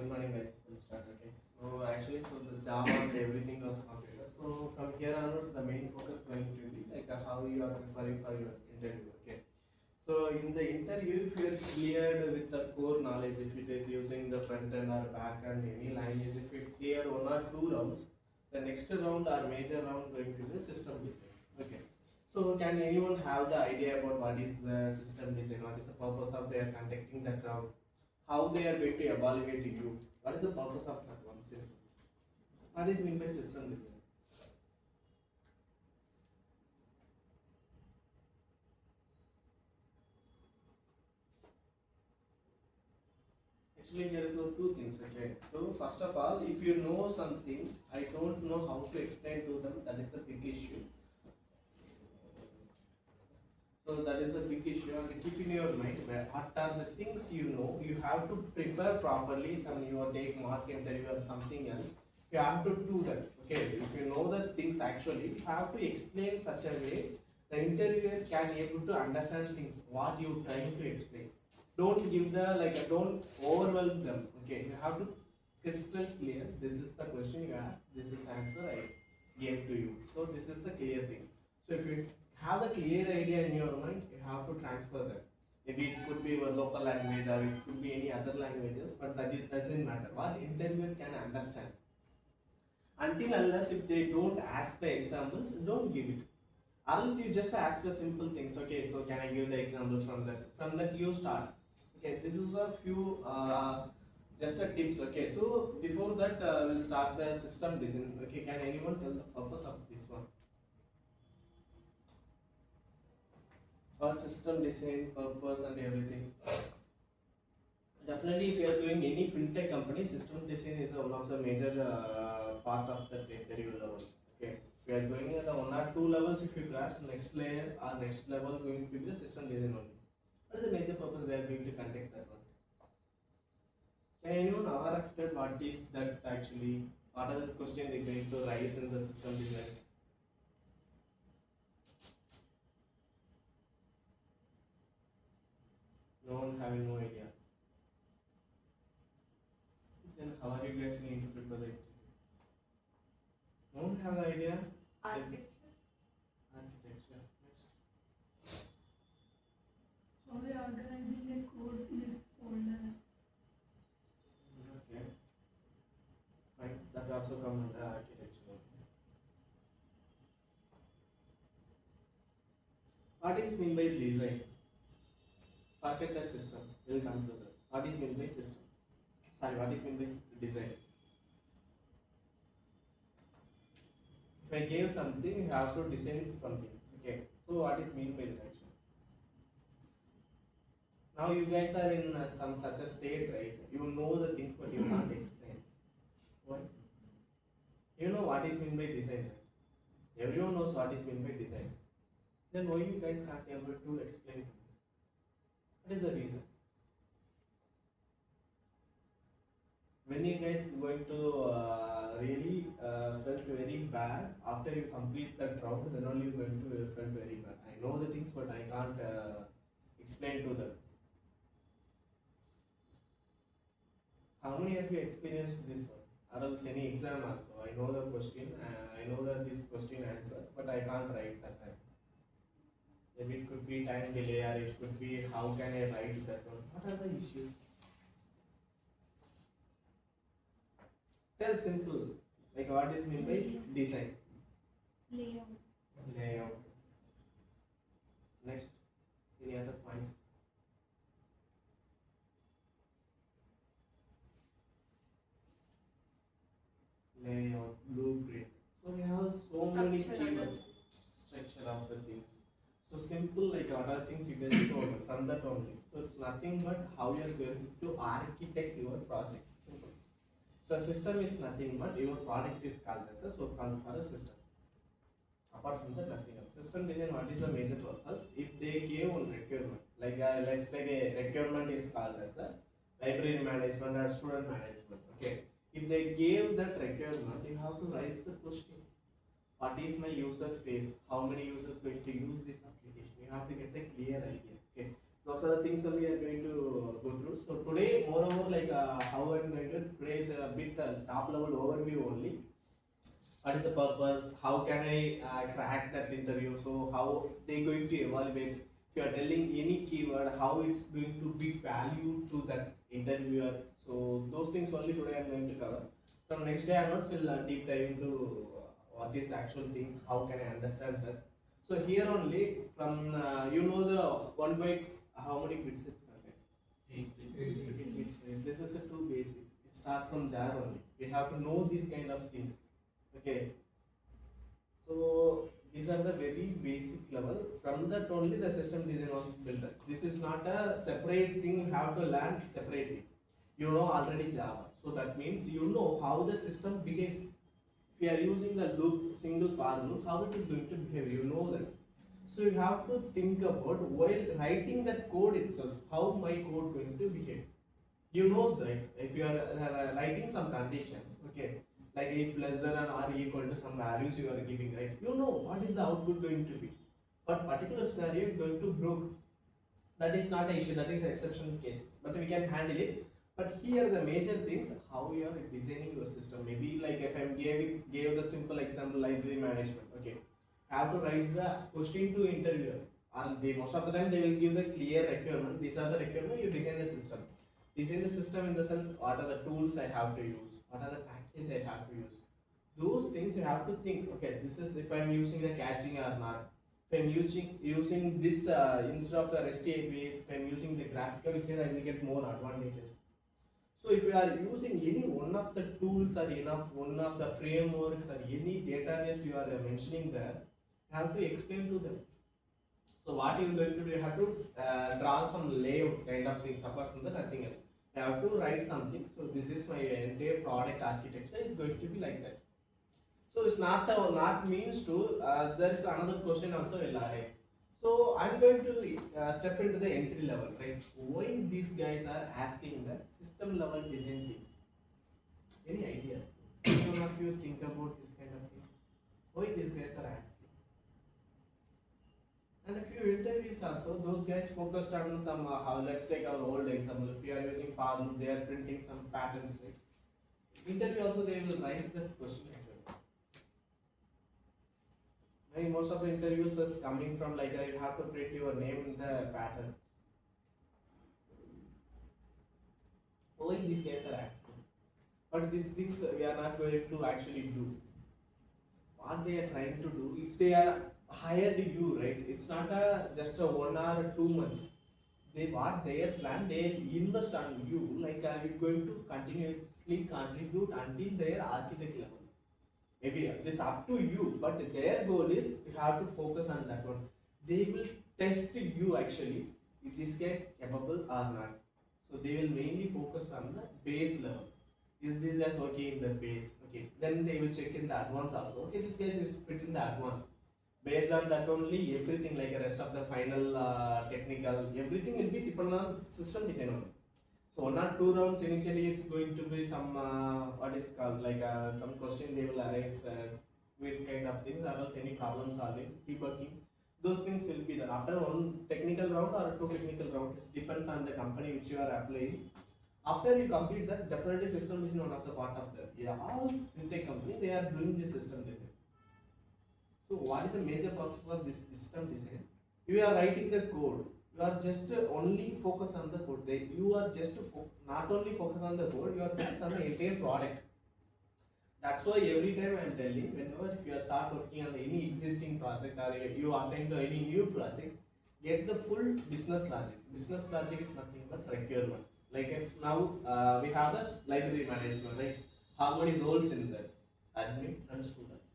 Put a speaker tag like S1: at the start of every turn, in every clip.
S1: morning, guys. We'll start. Okay. So actually, so the Java and everything was completed. So from here onwards, the main focus going to be like how you are preparing for your interview. Okay. So in the interview, if you are cleared with the core knowledge, if it is using the front end or back end, any language, if you clear one or two rounds, the next round or major round going to be the system design. Okay. So can anyone have the idea about what is the system design? What is the purpose of they are conducting that round? How they are going to evaluate you? What is the purpose of that one? What is meant by system design? Actually, there is no two things. Okay. So first of all, if you know something, I don't know how to explain to them. That is the big issue. So that is a big issue, and keep in your mind what are the things you know. You have to prepare properly. Some you take mock interview or something else. You have to do that. Okay, if you know the things actually, you have to explain such a way the interviewer can able to understand things what you trying to explain. Don't give the don't overwhelm them. Okay, you have to crystal clear. This is the question you ask. This is answer I gave to you. So this is the clear thing. So if you have a clear idea in your mind, you have to transfer that. Maybe it could be your local language or it could be any other languages, but that it doesn't matter. What interviewer can understand. Until unless if they don't ask the examples, don't give it. Or else you just ask the simple things. Okay, so can I give the example from that? From that you start. Okay, this is a few just a tips. Okay, so before that we'll start the system design. Okay, can anyone tell the purpose of this one? Or system design, purpose, and everything. Definitely, if you are doing any fintech company, system design is one of the major part of the interview level. Okay, we are going at the one or two levels. If you grasp next layer or next level, going to be the system design only. What is the major purpose we are going to conduct that one? Can anyone aware of that? What is that actually? What are the questions they are going to raise in the system design? No one having no idea. Then how are you guys going to prepare the interview? No one have an idea?
S2: Architecture.
S1: Architecture. Next.
S2: How we are organizing the code in this folder.
S1: Okay. Fine. That also come under architecture. What is mean by design? Forget the system. We'll come to that. What is mean by system? Sorry, what is mean by design? If I gave something, you have to design something. Okay. So what is mean by that actually? Now you guys are in some such a state, right? You know the things, but you can't explain. Why? You know what is mean by design, right? Everyone knows what is mean by design. Then why you guys can't able to explain? What is the reason? When you guys going to really felt very bad after you complete that round, then only you going to felt very bad. I know the things, but I can't explain to them. How many of you experienced this one? Or else any exam also. I know the question, I know that this question answer, but I can't write that time. Maybe it could be time delay, or it could be how can I write that one. What are the issues? Tell simple. Like what is mean by design?
S2: Layout.
S1: Layout. Next. Any other points? Layout, blueprint. So we have so many keywords. Structure of the things. So simple like other things you can solve from that only. So it's nothing but how you are going to architect your project. Simple. So system is nothing but your product is called as a so called for a system. Apart from that, nothing else. System design, what is the major purpose? If they give one requirement, like let's take a requirement is called as a library management or student management. Okay. If they gave that requirement, you have to raise the question. What is my user face? How many users going to use this application? You have to get a clear idea. Okay. So those are the things that we are going to go through. So today, moreover, like how I'm going to today is a bit top level overview only. What is the purpose? How can I crack that interview? So how they going to evaluate? If you are telling any keyword, how it's going to be valued to that interviewer. So those things only today I'm going to cover. From next day onwards, we'll deep dive into what is actual things. How can I understand that? So here only from you know the 1 byte how many bits it's contain? 8 bits. This is the two basics. It start from there only. We have to know these kind of things. Okay. So these are the very basic level. From that only the system design was built up. This is not a separate thing you have to learn separately. You know already Java. So that means you know how the system behaves. If you are using the loop, single for loop, how it is going to behave, you know that. So you have to think about while writing that code itself, how my code going to behave. You know right? If you are writing some condition, okay, like if less than or equal to some values you are giving, right? You know what is the output going to be. But particular scenario going to broke. That is not an issue. That is exceptional cases, but we can handle it. But here the major things how you are designing your system. Maybe like if I gave the simple example library management. Okay, have to raise the question to interviewer. And they most of the time they will give the clear requirement. These are the requirement. You design the system. Design the system in the sense what are the tools I have to use. What are the packages I have to use. Those things you have to think. Okay, this is if I am using the caching or not. If I'm using this instead of the REST APIs, if I'm using the graphical here, I will get more advantages. So if you are using any one of the tools or enough one of the frameworks or any database you are mentioning there, you have to explain to them. So what you are going to do, you have to draw some layout kind of things. Apart from that, nothing else. You have to write something. So this is my entire product architecture. It's going to be like that. So it's not means to. There is another question also will arise. So I'm going to step into the entry level, right? Why these guys are asking the system level design things? Any ideas? Some of you think about this kind of things. Why these guys are asking? And a few interviews also, those guys focused on some how. Let's take our old example. If you are using for loop, they are printing some patterns, right? Interview also they will raise that question. Most of the interviews is coming from like you have to print your name in the pattern. Why these guys are asking? But these things we are not going to actually do. What they are trying to do, if they are hired you, right? It's not just a 1 or 2 months. They what their plan, they invest on you. Like are you going to continuously contribute until their architect level? Maybe this up to you, but their goal is you have to focus on that one. They will test you actually if this guy is capable or not. So they will mainly focus on the base level. Is this guy okay in the base? Okay, then they will check in the advanced also. Okay, this guy is fit in the advanced. Based on that only, everything like the rest of the final technical, everything will be dependent on system design only. So 1 or 2 rounds initially it's going to be some what is called like some question they will arise quiz kind of things or else any problem solving, debugging. Those things will be there after 1 technical round or 2 technical rounds. Depends on the company which you are applying. After you complete that, definitely system is one of the part of that. Yeah, all fintech company they are doing this system design. So what is the major purpose of this system design? You are writing the code. You are just only focus on the code. You are just not only focus on the code. You are focus on the entire product. That's why every time I am telling, whenever if you start working on any existing project or you assign to any new project, get the full business logic. Business logic is nothing but requirement. Like if now we have the library management, right? How many roles in that? Admin and students.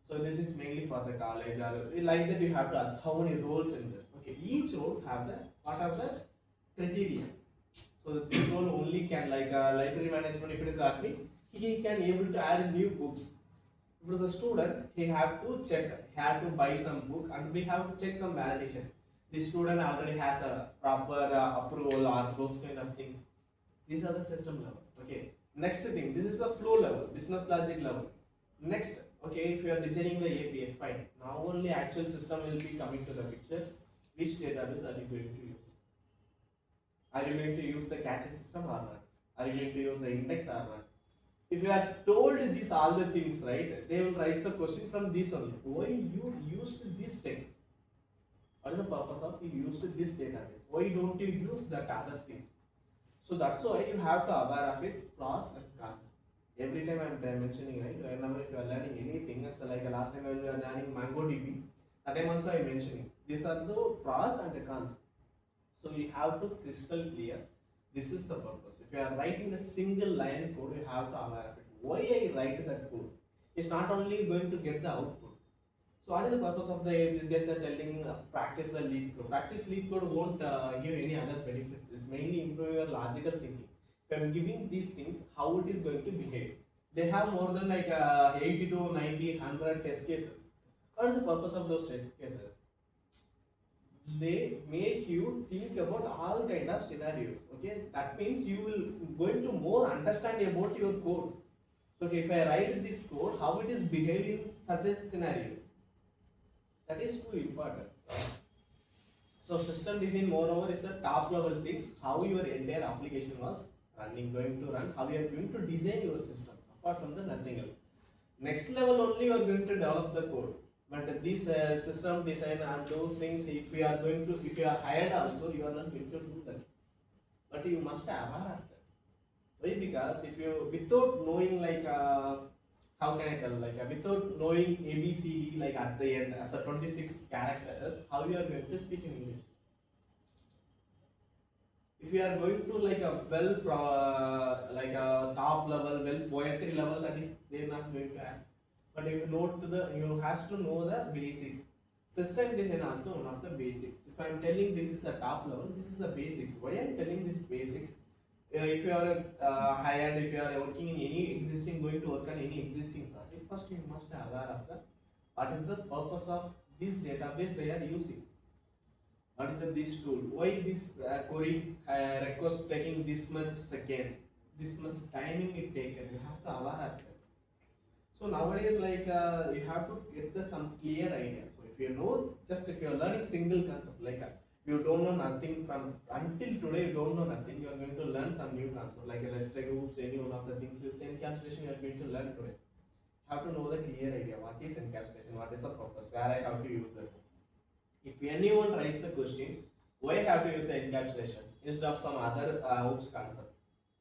S1: So this is mainly for the college or like that you have to ask how many roles in there. Okay, each roles have the what are the criteria. So this role only can like library management if it is admin, he can able to add new books. For the student, he have to check, he have to buy some book and we have to check some validation. The student already has a proper approval or those kind of things. These are the system level. Okay. Next thing, this is the flow level, business logic level. Next, okay, if you are designing the APIs, fine. Now only actual system will be coming to the picture. Which database are you going to use? Are you going to use the cache system or not? Are you going to use the index or not? If you are told these all the things, right, they will raise the question from this only. Why you used this text? What is the purpose of you used this database? Why don't you use that other things? So that's why you have to aware of it, pros and cons. Every time I'm mentioning, right, whenever if you are learning anything, so like last time when we were learning MongoDB, that time also I mentioning. These are the pros and the cons. So you have to crystal clear. This is the purpose. If you are writing a single line code, you have to aware of it. Why I write that code? It's not only going to get the output. So what is the purpose of these guys are telling practice the lead code? Practice lead code won't give any other benefits. It's mainly improve your logical thinking. If I'm giving these things, how it is going to behave. They have more than like 80 to 90, 100 test cases. What is the purpose of those test cases? They make you think about all kind of scenarios. Okay, that means you will going to more understand about your code. So okay, if I write this code, how it is behaving in such a scenario, that is too important. So system design moreover is a top level things, how your entire application was going to run, how you are going to design your system, apart from the nothing else. Next level only you are going to develop the code. But this system design and those things, if you are hired also, you are not going to do that. But you must have aware of that. Why? Because if you, without knowing like, how can I tell, like without knowing ABCD like at the end as a 26 characters, how you are going to speak in English? If you are going to like a like a top level, poetry level, that is they are not going to ask. But if you has to know the basics. System design also one of the basics. If I am telling this is a top level, this is the basics. Why I am telling this basics? If you are hired, if you are working in any existing, going to work on any existing project, first you must be aware of the what is the purpose of this database they are using. What is this tool? Why this query request taking this much seconds, this much timing it taken? You have to aware of that. So nowadays, like you have to get some clear idea. So if you know, just if you are learning single concept, like you don't know nothing from until today, you don't know nothing. You are going to learn some new concept. Like let's take oops, any one of the things is encapsulation. You are going to learn today. You have to know the clear idea. What is encapsulation? What is the purpose? Where I have to use that. If anyone tries the question, why I have to use the encapsulation instead of some other oops concept?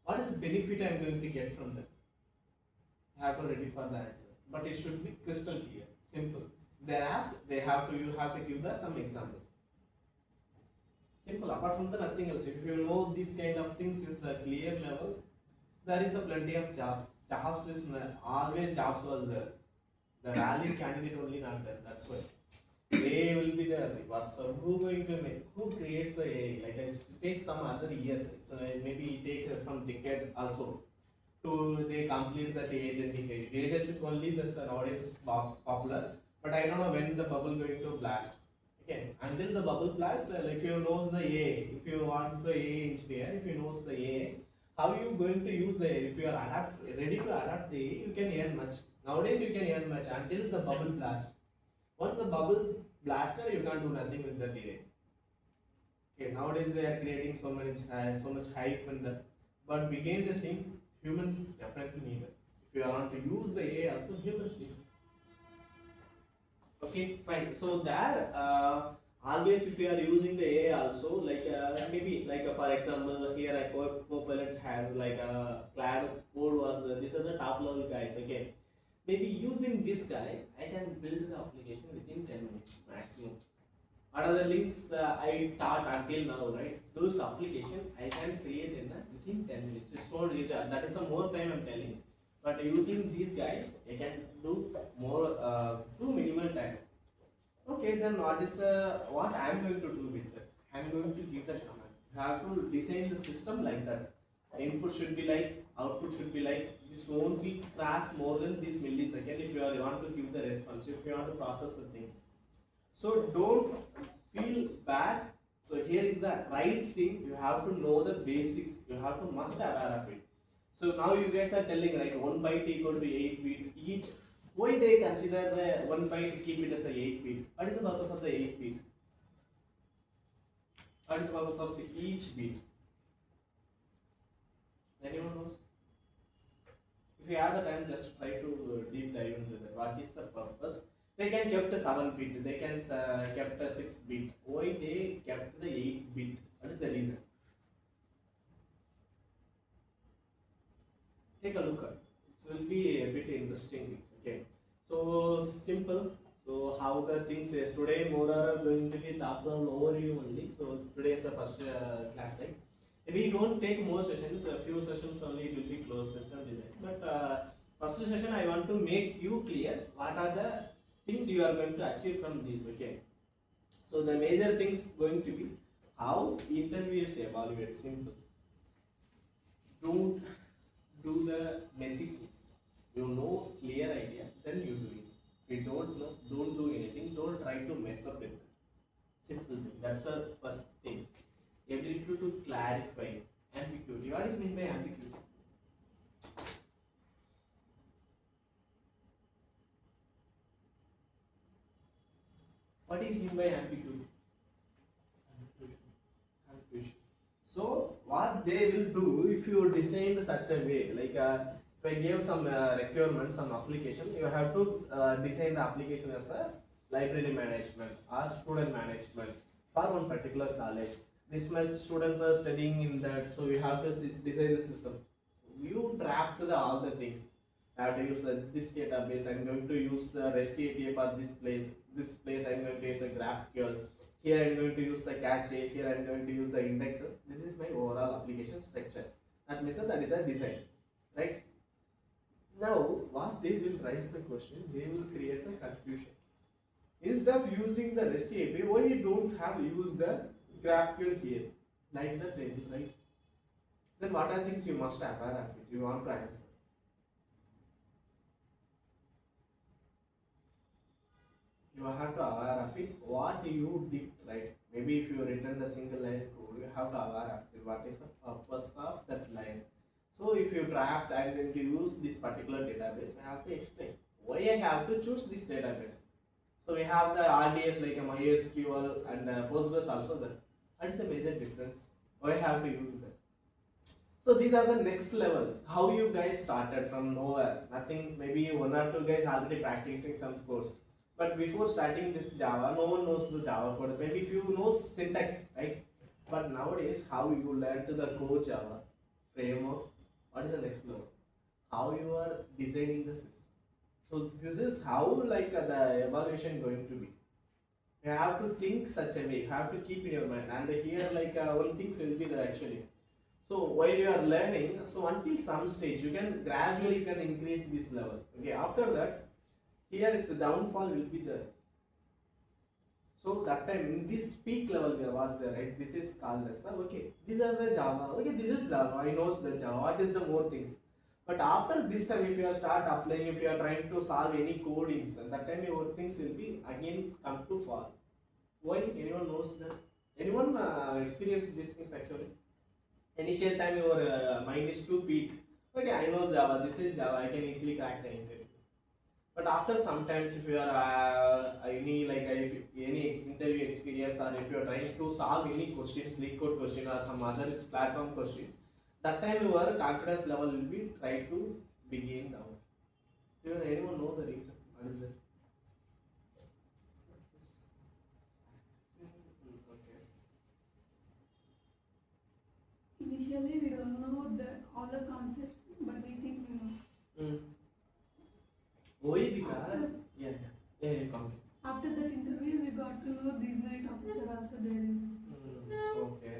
S1: What is the benefit I am going to get from that? Have to ready for the answer, but it should be crystal clear, simple. They ask, you have to give the some examples. Simple. Apart from the nothing else. If you know these kind of things is a clear level, there is a plenty of jobs. Jobs is always jobs was there. The valid candidate only not there. That's why. AI will be there. So who going to make? Who creates the AI? Like it take some other years. So maybe it take some decade also to they complete that agentic AI. Agentic only this nowadays is popular, but I don't know when the bubble going to blast. Okay, until the bubble blast, if you knows the AI, if you want the AI engineer, if you knows the AI, how you going to use the AI? If you are ready to adapt the AI, you can earn much. Nowadays you can earn much until the bubble blast. Once the bubble blasted, you can't do nothing with the AI. Okay, nowadays they are creating so much hype and that, but behind the scene, humans definitely need it. If you want to use the AI, also humans need it. Okay, fine. So there, always if you are using the AI also, like maybe like for example, here I Copilot has like a cloud code was these are the top level guys. Okay, maybe using this guy, I can build the application within 10 minutes maximum. What are the links I taught until now, right? Those application I can create within 10 minutes. It's not that is some more time I'm telling. But using these guys, I can do more, do minimal time. Okay, then what I'm going to do with it? I'm going to give the command. You have to design the system like that. Input should be like, output should be like. This won't be crash more than this millisecond if you want to give the response, if you want to process the things. So don't feel bad. So here is the right thing. You have to know the basics. You have to must aware of it. So now you guys are telling, right, 1 byte equal to 8 bit each. Why they consider the 1 byte keep it as a 8 bit? What is the purpose of the 8 bit? What is the purpose of each bit? If you have the time, just try to deep dive into that. What is the purpose? They can kept a 7 bit, they can kept a 6 bit. Why they kept the 8 bit? What is the reason? Take a look at. It will be a bit interesting things. Okay. So simple. So how the things is today more are going to be top down overview only. So today is the first class, right? We don't take more sessions. A few sessions only will be closed system design. But first session I want to make you clear what are the things you are going to achieve from this. Okay. So the major things going to be how interviews evaluate. Simple. Don't do the messy things. You know clear idea, then you do it. If you don't know, don't do anything. Don't try to mess up with it. Simple thing. That's the first thing. Ability to clarify ambiguity. What is meant by ambiguity? What is meant by ambiguity? Confusion. So what they will do if you design such a way, like if I give some requirement, some application, you have to design the application as a library management or student management for one particular college. This much students are studying in that, so you have to design the system. You draft all the things. I have to use this database. I'm going to use the REST API for this place. This place I'm going to use a GraphQL. Here I'm going to use the cache. Here I'm going to use the indexes. This is my overall application structure. That means that is a design, right? Now, what they will raise the question, they will create a confusion. Instead of using the REST API, why you don't have used the GraphQL here? Like that they will raise. Then what are things you must have if you want to answer? You have to aware of it. What you did right? Maybe if you written a single line code, you have to aware of it. What is the purpose of that line? So if you draft, I'm going to use this particular database. I have to explain why I have to choose this database. So we have the RDS like a MySQL and Postgres also there. That is a major difference. Why I have to use that? So these are the next levels. How you guys started from nowhere. Nothing, maybe one or two guys already practicing some course. But before starting this Java, no one knows the Java code. Maybe if you know syntax, right? But nowadays, how you learn to the core Java frameworks, what is the next level? How you are designing the system. So this is how like the evaluation going to be. You have to think such a way. You have to keep in your mind. And here like all things will be there actually. So while you are learning, so until some stage, you can gradually you can increase this level. Okay. After that, here its downfall will be there. So that time in this peak level was there, right? This is called as okay. These are the Java. Okay, this is Java. I know the Java. What is the more things? But after this time, if you start applying, if you are trying to solve any codings, that time your things will be again come to fall. Why? Anyone knows that? Anyone experienced these things actually? Initial time your mind is too peak. Okay, I know Java. This is Java. I can easily crack the interview. But after sometimes if you are any like if any interview experience or if you are trying to solve any questions, leak code question or some other platform question, that time your confidence level will be try to begin down. Do anyone know the reason? What is that? Okay.
S2: Initially, we don't know all the concepts, but we think we know.
S1: Why? Because yeah, you comment.
S2: After that interview, we got to know these many topics are also there.
S1: Okay.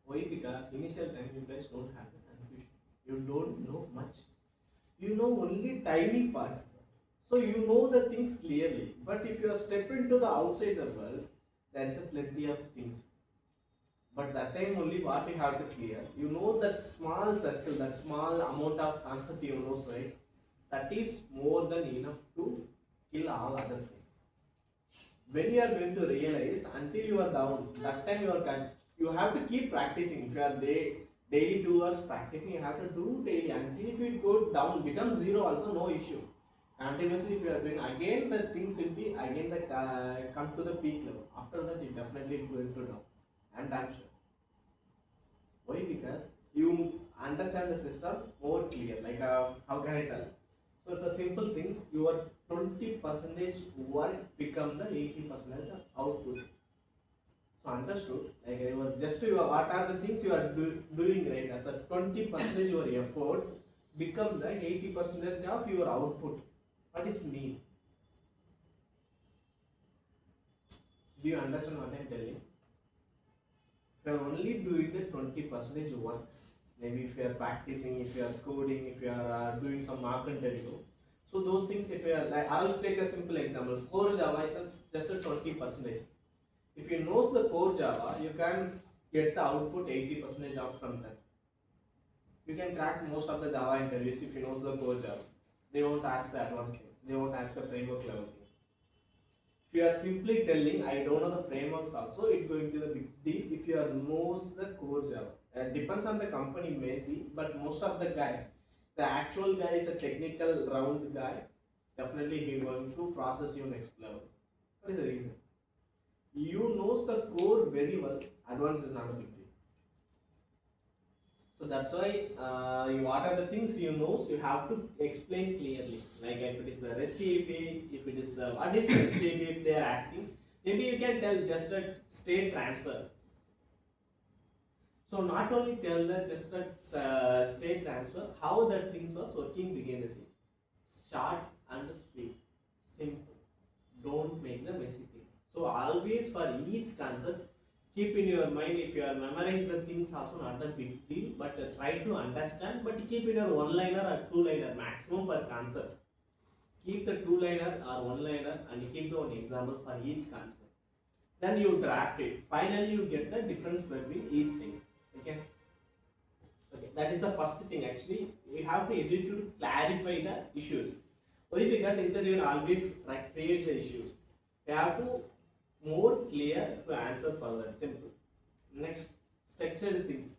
S1: Why? Because initial time you guys don't have the confusion. You don't know much. You know only tiny part. So you know the things clearly. But if you step into the outside the world, there is a plenty of things. But that time only what you have to clear. You know that small circle, that small amount of concept you know, right? That is more than enough to kill all other things. When you are going to realize until you are down, that time you have to keep practicing. If you are daily doers practicing, you have to do daily until if it go down, become zero also no issue. Continuously if you are doing again the things will be again the come to the peak level. After that it definitely going to down. And I'm sure. Why? Because understand the system more clear. Like how can I tell? So it's a simple things. Your 20% work become the 80% of output. So understood. Like I was just what are the things you are doing right as a 20% your effort become the 80% of your output. What is mean? Do you understand what I'm telling? If you are only doing the 20% work, maybe if you are practicing, if you are coding, if you are doing some mark interview, so those things, if you are like, I'll take a simple example. Core Java is just a 20%. If you knows the core Java, you can get the output 80% of from that. You can crack most of the Java interviews if you knows the core Java. They won't ask the advanced things. They won't ask the framework level things. If you are simply telling I don't know the frameworks also, it's going to be a big deal if you are knows the core Java. It depends on the company maybe, but most of the guys, the actual guy is a technical round guy. Definitely he going to process you next level. What is the reason? You knows the core very well. Advanced is not a big deal. So that's why what are the things you know, you have to explain clearly. Like if it is the REST API, if it is what is REST API, if they are asking, maybe you can tell just a state transfer. So not only tell the just that state transfer, how that things was working begin the scene. Short and sweet, simple. Don't make the messy things. So always for each concept, keep in your mind. If you are memorize the things also not a big deal, but try to understand. But keep in your one liner or two liner maximum per concept. Keep the two liner or one liner and keep the one example for each concept. Then you draft it. Finally, you get the difference between each things. Okay. Okay. That is the first thing. Actually, you have to ability to clarify the issues. Why? Because interviewer always create the issues. You have to more clear to answer for that. Simple. Next, structured thing.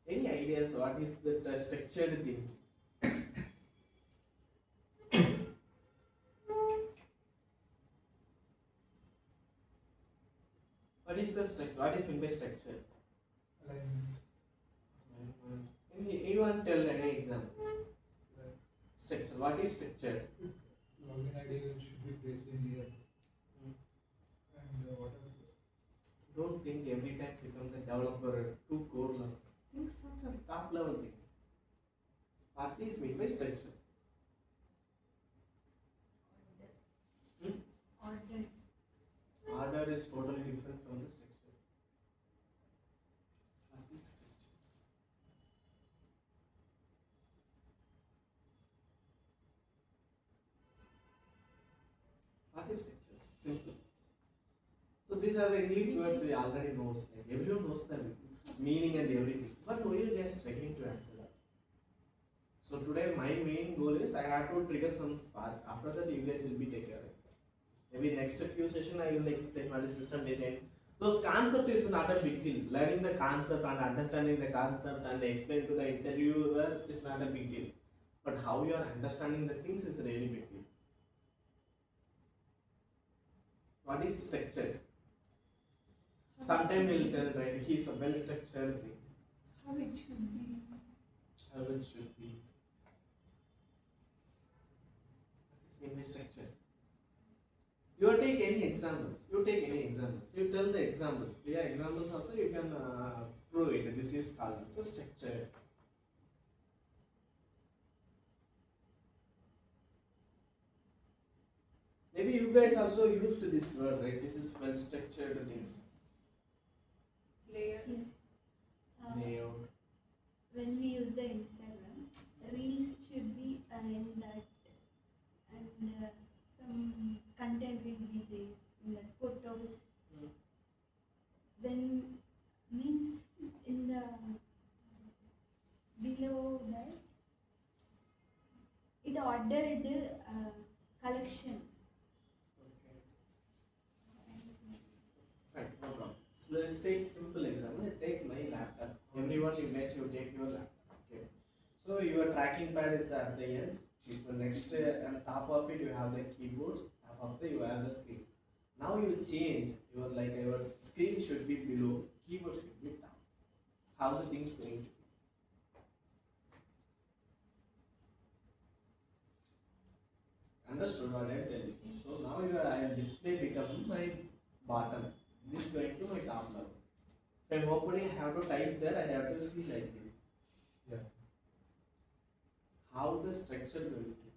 S1: Any ideas what is the structured thing? What is the structure? What is meant by structure?
S3: Alignment.
S1: Anyone tell any example?
S3: Right.
S1: Structure. What is structure?
S3: Login ID should be placed in here. And whatever.
S1: Don't think every time become the developer to core level. Think such a top level things. What is meant by structure? Hmm?
S2: Order.
S1: Order is totally different from the structure. What is structure? What is structure? Simple. So these are the English words we already knows. Like everyone knows the meaning and everything. But why you just struggling to answer that? So today my main goal is I have to trigger some spark. After that you guys will be take care of it. Maybe next few session I will explain what is system design. Those concept is not a big deal. Learning the concept and understanding the concept and explain to the interviewer is not a big deal. But how you are understanding the things is really big deal. What is structure? Sometimes we'll tell right he's a well structured thing.
S2: How it should be.
S1: How it should be. What is mean by structure? You take any examples. You take any examples. You tell the examples. Yeah, examples also you can prove it. This is called as a structure. Maybe you guys also used this word, right? This is well structured things.
S2: Layer.
S4: Yes.
S1: Layout.
S4: When we use the Instagram, reels should be in that, and some content will be there in that photos.
S1: Hmm.
S4: When means in the below that, it ordered collection.
S1: Okay. Fine, no problem. So let's take simple example. Take my laptop. Everyone, you guys, you take your laptop. Okay. So your tracking pad is at the end. Next, on top of it, you have the keyboard. Top of the you have the screen. Now you change your screen should be below, keyboard should be down. How the things going to be? understood what I'm telling you. So now your display become my bottom. This going to my top level. If I'm opening, I have to type there. I have to see like this.
S3: Yeah.
S1: How the structure going to be,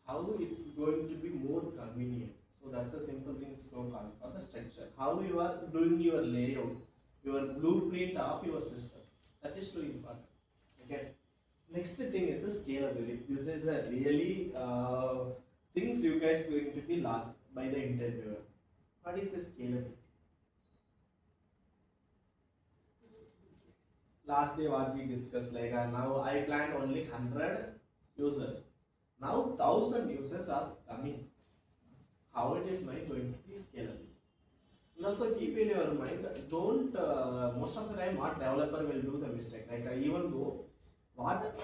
S1: how it's going to be more convenient. So that's a simple thing so called for the structure. How you are doing your layout, your blueprint of your system. That is too important. Okay. Next thing is the scalability. This is a really things you guys going to be learned by the interviewer. What is the scalability? Last day what we discussed, like now I planned only 100 users. Now 1000 users are coming. How it is my going to be scalable? And also keep in your mind, don't most of the time what developer will do the mistake. Like even though what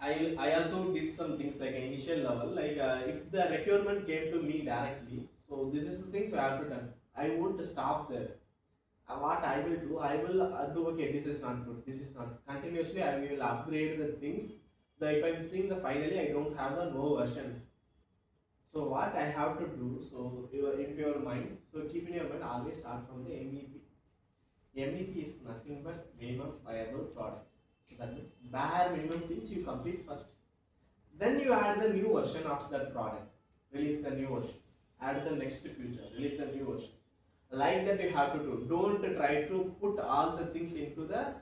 S1: I also did some things like initial level, like if the requirement came to me directly, so this is the things you have to done. I won't stop there. What I will do, I will do okay. This is not good. This is not continuously. I will upgrade the things. If I'm seeing the finally, I don't have the no versions. So what I have to do? So in your mind, so keep in your mind always start from the MVP. MVP is nothing but minimum viable product. So that means bare minimum things you complete first. Then you add the new version of that product. Release the new version. Add the next feature. Release the new version. Like that you have to do. Don't try to put all the things into the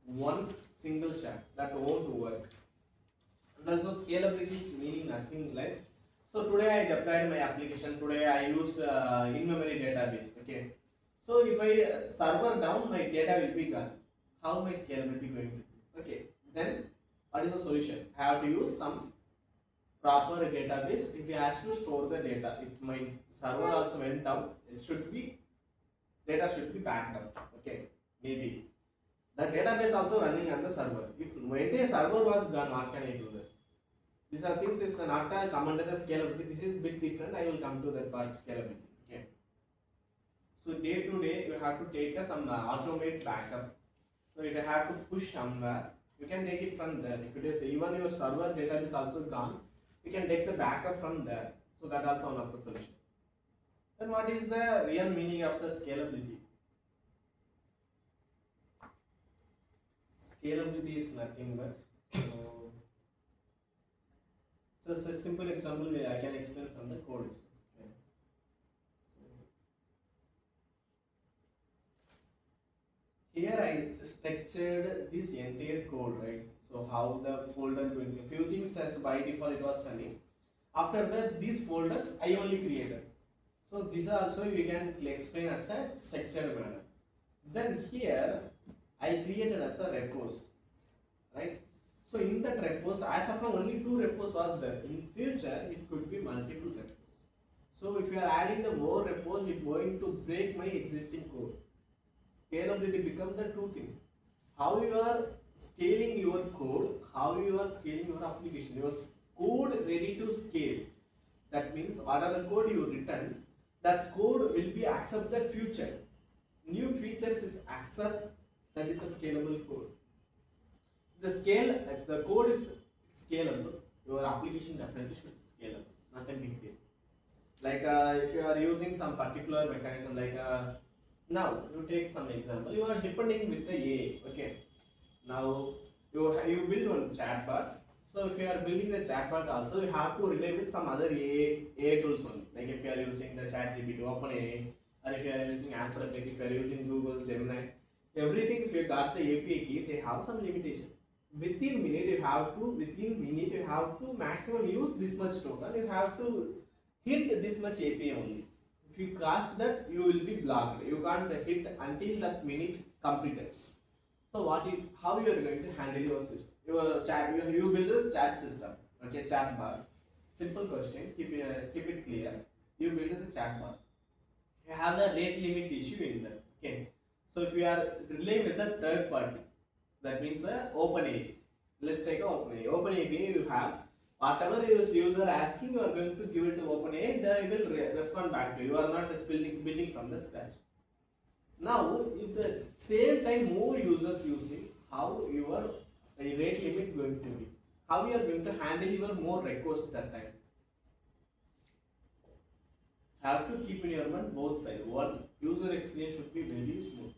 S1: one single shot. That won't work. And also scalability is meaning nothing less. So today I deployed my application. Today I used in-memory database. Okay. So if I server down, my data will be gone. How my scalability going to be? Okay. Then what is the solution? I have to use some proper database. If it has to store the data, if my server also went down, it should be data should be backed up. Okay, maybe the database also running on the server. If when the server was gone, what can I do that? These are things is not come under the scalability. This is bit different. I will come to that part scalability. Okay. So day to day, you have to take some automate backup. So if you have to push somewhere, you can take it from there. If it is even your server data is also gone, you can take the backup from there. So that also one of the solution. Then what is the real meaning of the scalability? Scalability is nothing but so it's a simple example where I can explain from the code itself. Okay. So here I structured this entire code, right? So how the folder going to few things as by default it was running. After that, these folders I only created. So this also you can explain as a structured manner. Then here I created as a repos, right? So in that repos, as of now only 2 repos was there. In future it could be multiple repos. So if you are adding the more repos, it's going to break my existing code. Scalability become the 2 things. How you are scaling your code, how you are scaling your application. Your code ready to scale. That means whatever code you written, that code will be accept the future. New features is accept, that is a scalable code. The scale, if the code is scalable, your application definitely should be scalable, not a big deal. Like if you are using some particular mechanism, like now you take some example, you are depending with the AI, okay. Now you build one chatbot. So if you are building the chatbot also, you have to relay with some other AI tools only. Like if you are using the ChatGPT, OpenAI, or if you are using Anthropic, if you are using Google, Gemini, everything if you got the API key, they have some limitation. Within minute you have to maximum use this much token. You have to hit this much API only. If you cross that, you will be blocked. You can't hit until that minute completed. So how you are going to handle your system? Your chat, you build a chat system, okay, chat bar. Simple question, keep it clear. You build the chat bar. You have the rate limit issue in that, okay. So if you are relying with the third party, that means OpenAI. Let's take OpenAI. OpenAI you have whatever your user asking, you are going to give it to OpenAI. Then it will respond back to you. You are not building from the scratch. Now, if the same time more users use it, how your rate limit going to be? How you are going to handle your more requests that time? have to keep in your mind both sides. One, user experience should be very smooth.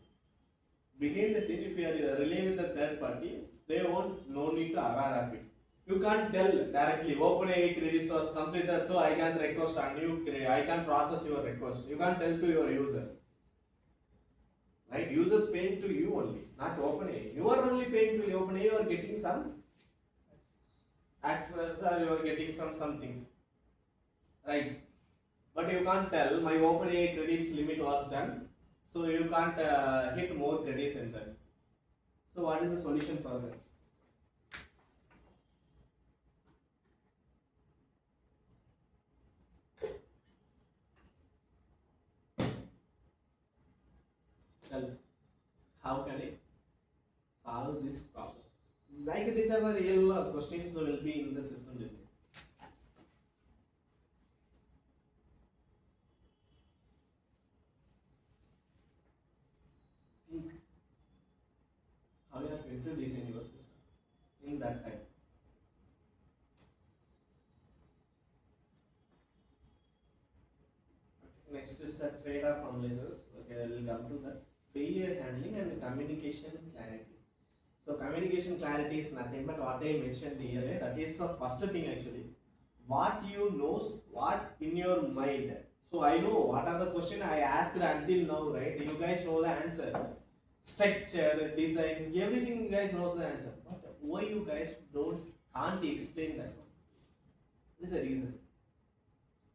S1: Behind the scene, if you are relying with the third party, they won't no need to aware of it. You can't tell directly OpenAI credits was completed, so I can request a new credit. I can process your request. You can't tell to your user. Right? Users paying to you only, not OpenAI. You are only paying to OpenAI, you are getting some access or you are getting from some things. Right? But you can't tell my OpenAI credits limit was done, so you can't hit more credits in that. So what is the solution for that? Tell, how can I solve this problem? Like these are the real questions will be in the system design. Think how you are going to design your system in that time. Okay, next is the trade-off analysis. Okay, I will come to that. Failure handling and communication clarity. So communication clarity is nothing but what I mentioned earlier. That is the first thing actually. What you know, what in your mind. So I know what are the question I asked until now, right? You guys know the answer. Structure, design, everything you guys knows the answer. But why you guys can't explain that one? What is the reason?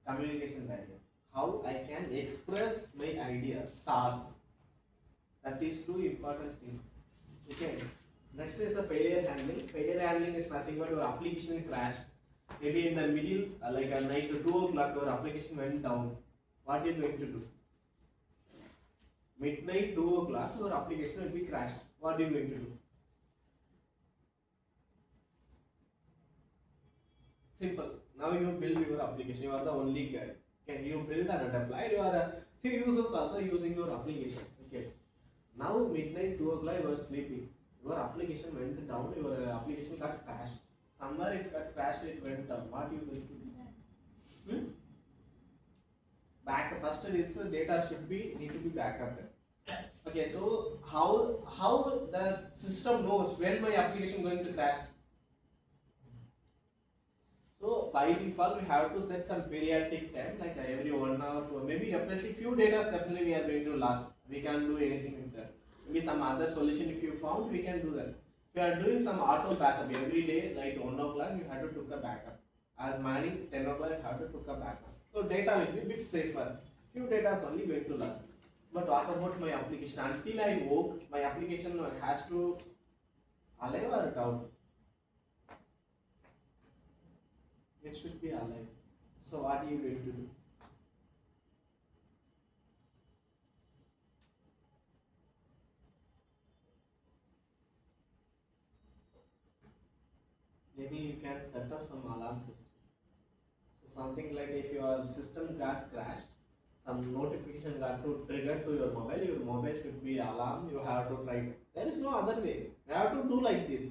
S1: Communication barrier. How I can express my idea, thoughts. That is two important things. Okay. Next is the failure handling. Failure handling is nothing but your application crashed. Maybe in the middle, like at night 2 o'clock, your application went down. What are you going to do? Midnight 2 o'clock, your application will be crashed. What are you going to do? Simple. Now you build your application. You are the only guy. Okay, you build and deploy. You are a few users also using your application. Okay. Now midnight 2 o'clock, you are sleeping. Your application went down. Your application got crashed. Somewhere it got crashed. It went down. What are you going to do? Back first, its data should be need to be backup. Okay, so how the system knows when my application going to crash? So by default, we have to set some periodic time, like every 1 hour, maybe definitely few data definitely we are going to last. We can do anything with that. Maybe some other solution if you found, we can do that. If you are doing some auto backup every day, like 1 o'clock, you have to took a backup. At morning 10 o'clock, you have to took a backup. So data will be a bit safer. Few data is only going to last. But what about my application? Until I woke, my application has to alive or down? It should be alive. So what are you going to do? Maybe you can set up some alarm system. So something like if your system got crashed, some notification got to trigger to your mobile should be alarm, you have to try. There is no other way. You have to do like this.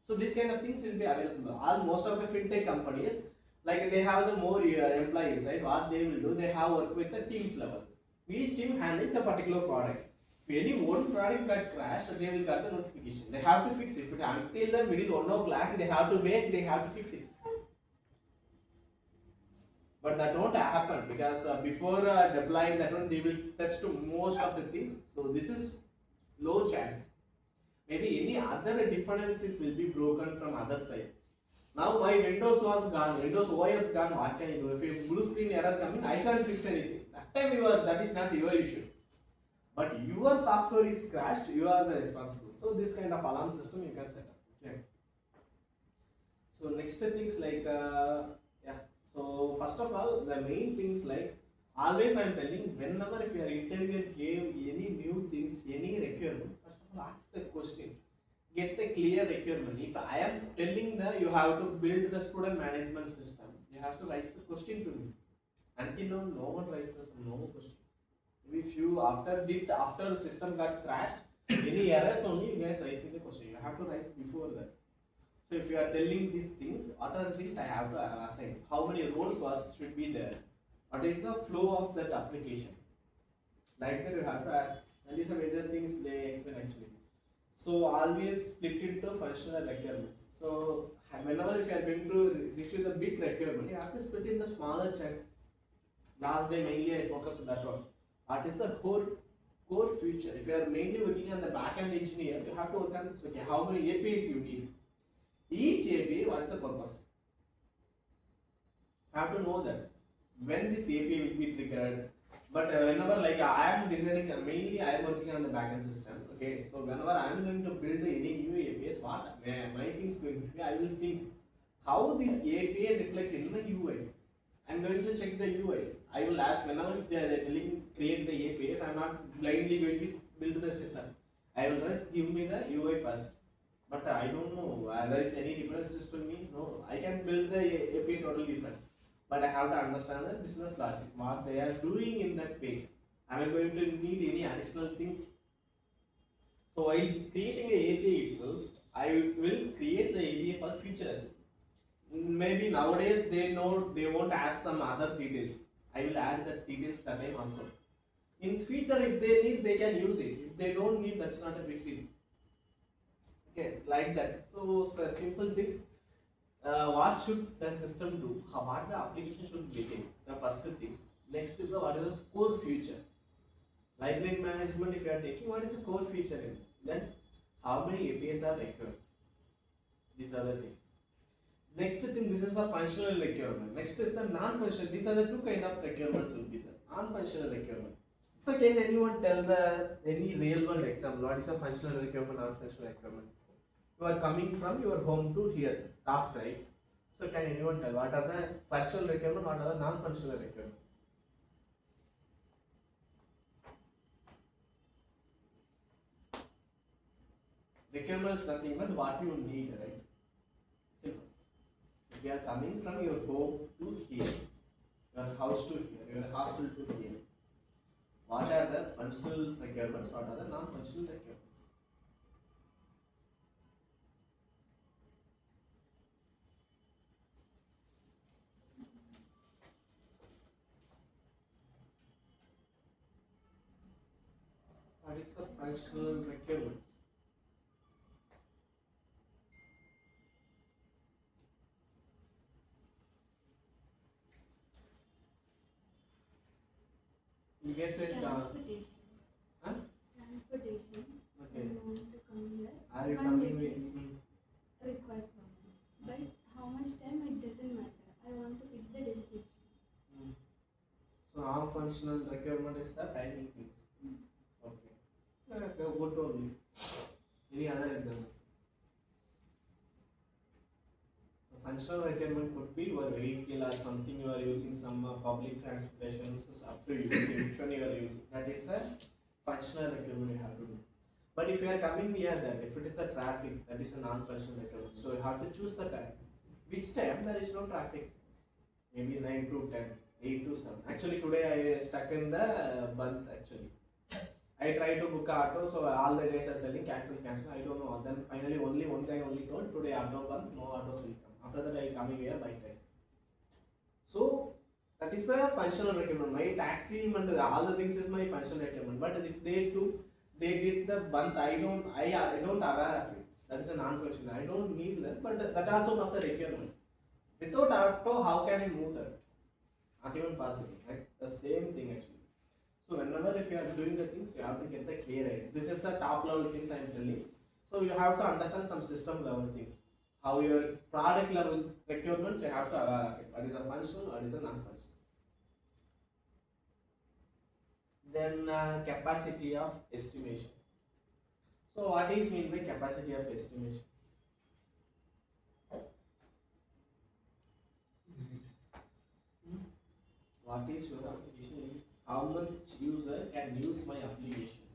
S1: So these kind of things will be available. Most of the fintech companies, like they have the more employees, right? What they will do, they have work with the teams level. Each team handles a particular product. If any one product got crashed, they will get the notification. They have to fix it. Until the middle 1 o'clock, they have to fix it. But that won't happen because before deploying that one, they will test most of the things. So this is low chance. Maybe any other dependencies will be broken from other side. Now my Windows was gone, Windows OS gone. What can I do? If a blue screen error coming, I can't fix anything. That time that is not your issue. But your software is crashed, you are the responsible. So this kind of alarm system you can set up. Okay. So next things like So first of all, the main things like always I am telling, whenever if your interviewer gave any new things, any requirement, first of all ask the question. Get the clear requirement. If I am telling that you have to build the student management system, you have to raise the question to me. Until now, no one raised no question. If you after the system got crashed, any errors only you guys raising the question. You have to raise before that. So if you are telling these things, what are the things I have to assign? How many roles should be there? What is the flow of that application? Like that you have to ask. That is the major things they explain actually. So always split into functional requirements. So whenever if you are going to receive the big requirement, you have to split into smaller chunks. Last day mainly I focused on that one. What is the core feature? If you are mainly working on the backend engineer, you have to work on okay, how many APIs you need. Each API, what is the purpose? You have to know that when this API will be triggered. But whenever like I am designing, mainly I am working on the backend system. Okay, so whenever I am going to build any new APIs, what my things going to be, I will think how this API reflect in the UI. I am going to check the UI. I will ask whenever if they are telling create the APIs, I am not blindly going to build the system. I will just give me the UI first. But I don't know there is any differences to me. No, I can build the API totally different. But I have to understand the business logic, what they are doing in that page. Am I going to need any additional things? So while creating the API itself, I will create the API for future as well. Maybe nowadays they know they won't ask some other details. I will add that details that time also. In future, if they need, they can use it. If they don't need, that's not a big deal. Okay, like that. So simple things. What should the system do? What the application should get in? The first thing. Next is what is the core feature. Library management, if you are taking, what is the core feature in? Then how many APIs are required? These are the things. Next thing, this is a functional requirement. Next is a non-functional. These are the two kind of requirements will be there. Non-functional requirement. So can anyone tell any real world example? What is a functional requirement, non-functional requirement? You are coming from your home to here, task, right? So can anyone tell what are the functional requirement, what are the non-functional requirement? Requirement is nothing but what you need, right? Simple. If you are coming from your home to here, your house to here, your hostel to here, what are the functional requirements, what are the non-functional requirements? What is the functional requirements? You guess it.
S4: Transportation.
S1: Huh?
S4: Transportation.
S1: Okay.
S4: You want to come here.
S1: Are you
S4: One
S1: coming
S4: day
S1: with?
S4: is required for me. But how much time it doesn't matter. I want to reach the destination.
S1: So non-functional requirement is the timing things. Okay. Good only. Any other examples? Functional requirement could be your vehicle or something you are using, some public transportation, so it's up to you which one you are using. That is a functional requirement you have to do. But if you are coming near that, if it is a traffic, that is a non-functional requirement. So you have to choose the time. Which time there is no traffic? Maybe 9 to 10, 8 to 7. Actually today I stuck in the month actually. I tried to book a auto, so all the guys are telling cancel, cancel. I don't know. Then finally only one guy only told today auto month, no autos will come. After that I coming here by taxi. So that is a functional requirement. My taxi and all the things is my functional requirement. But if they did the month, I don't aware of it. That is a non-functional. I don't need that, but that also one of the requirement. Without auto, how can I move that? Not even possible, right? The same thing actually. So whenever if you are doing the things, you have to get the clear idea. This is the top level things I am telling. So you have to understand some system level things. How your product level requirements you have to aware of it. What is a functional, what is a non-functional. Then capacity of estimation. So what is mean by capacity of estimation? What is your application limit? How much user can use my application?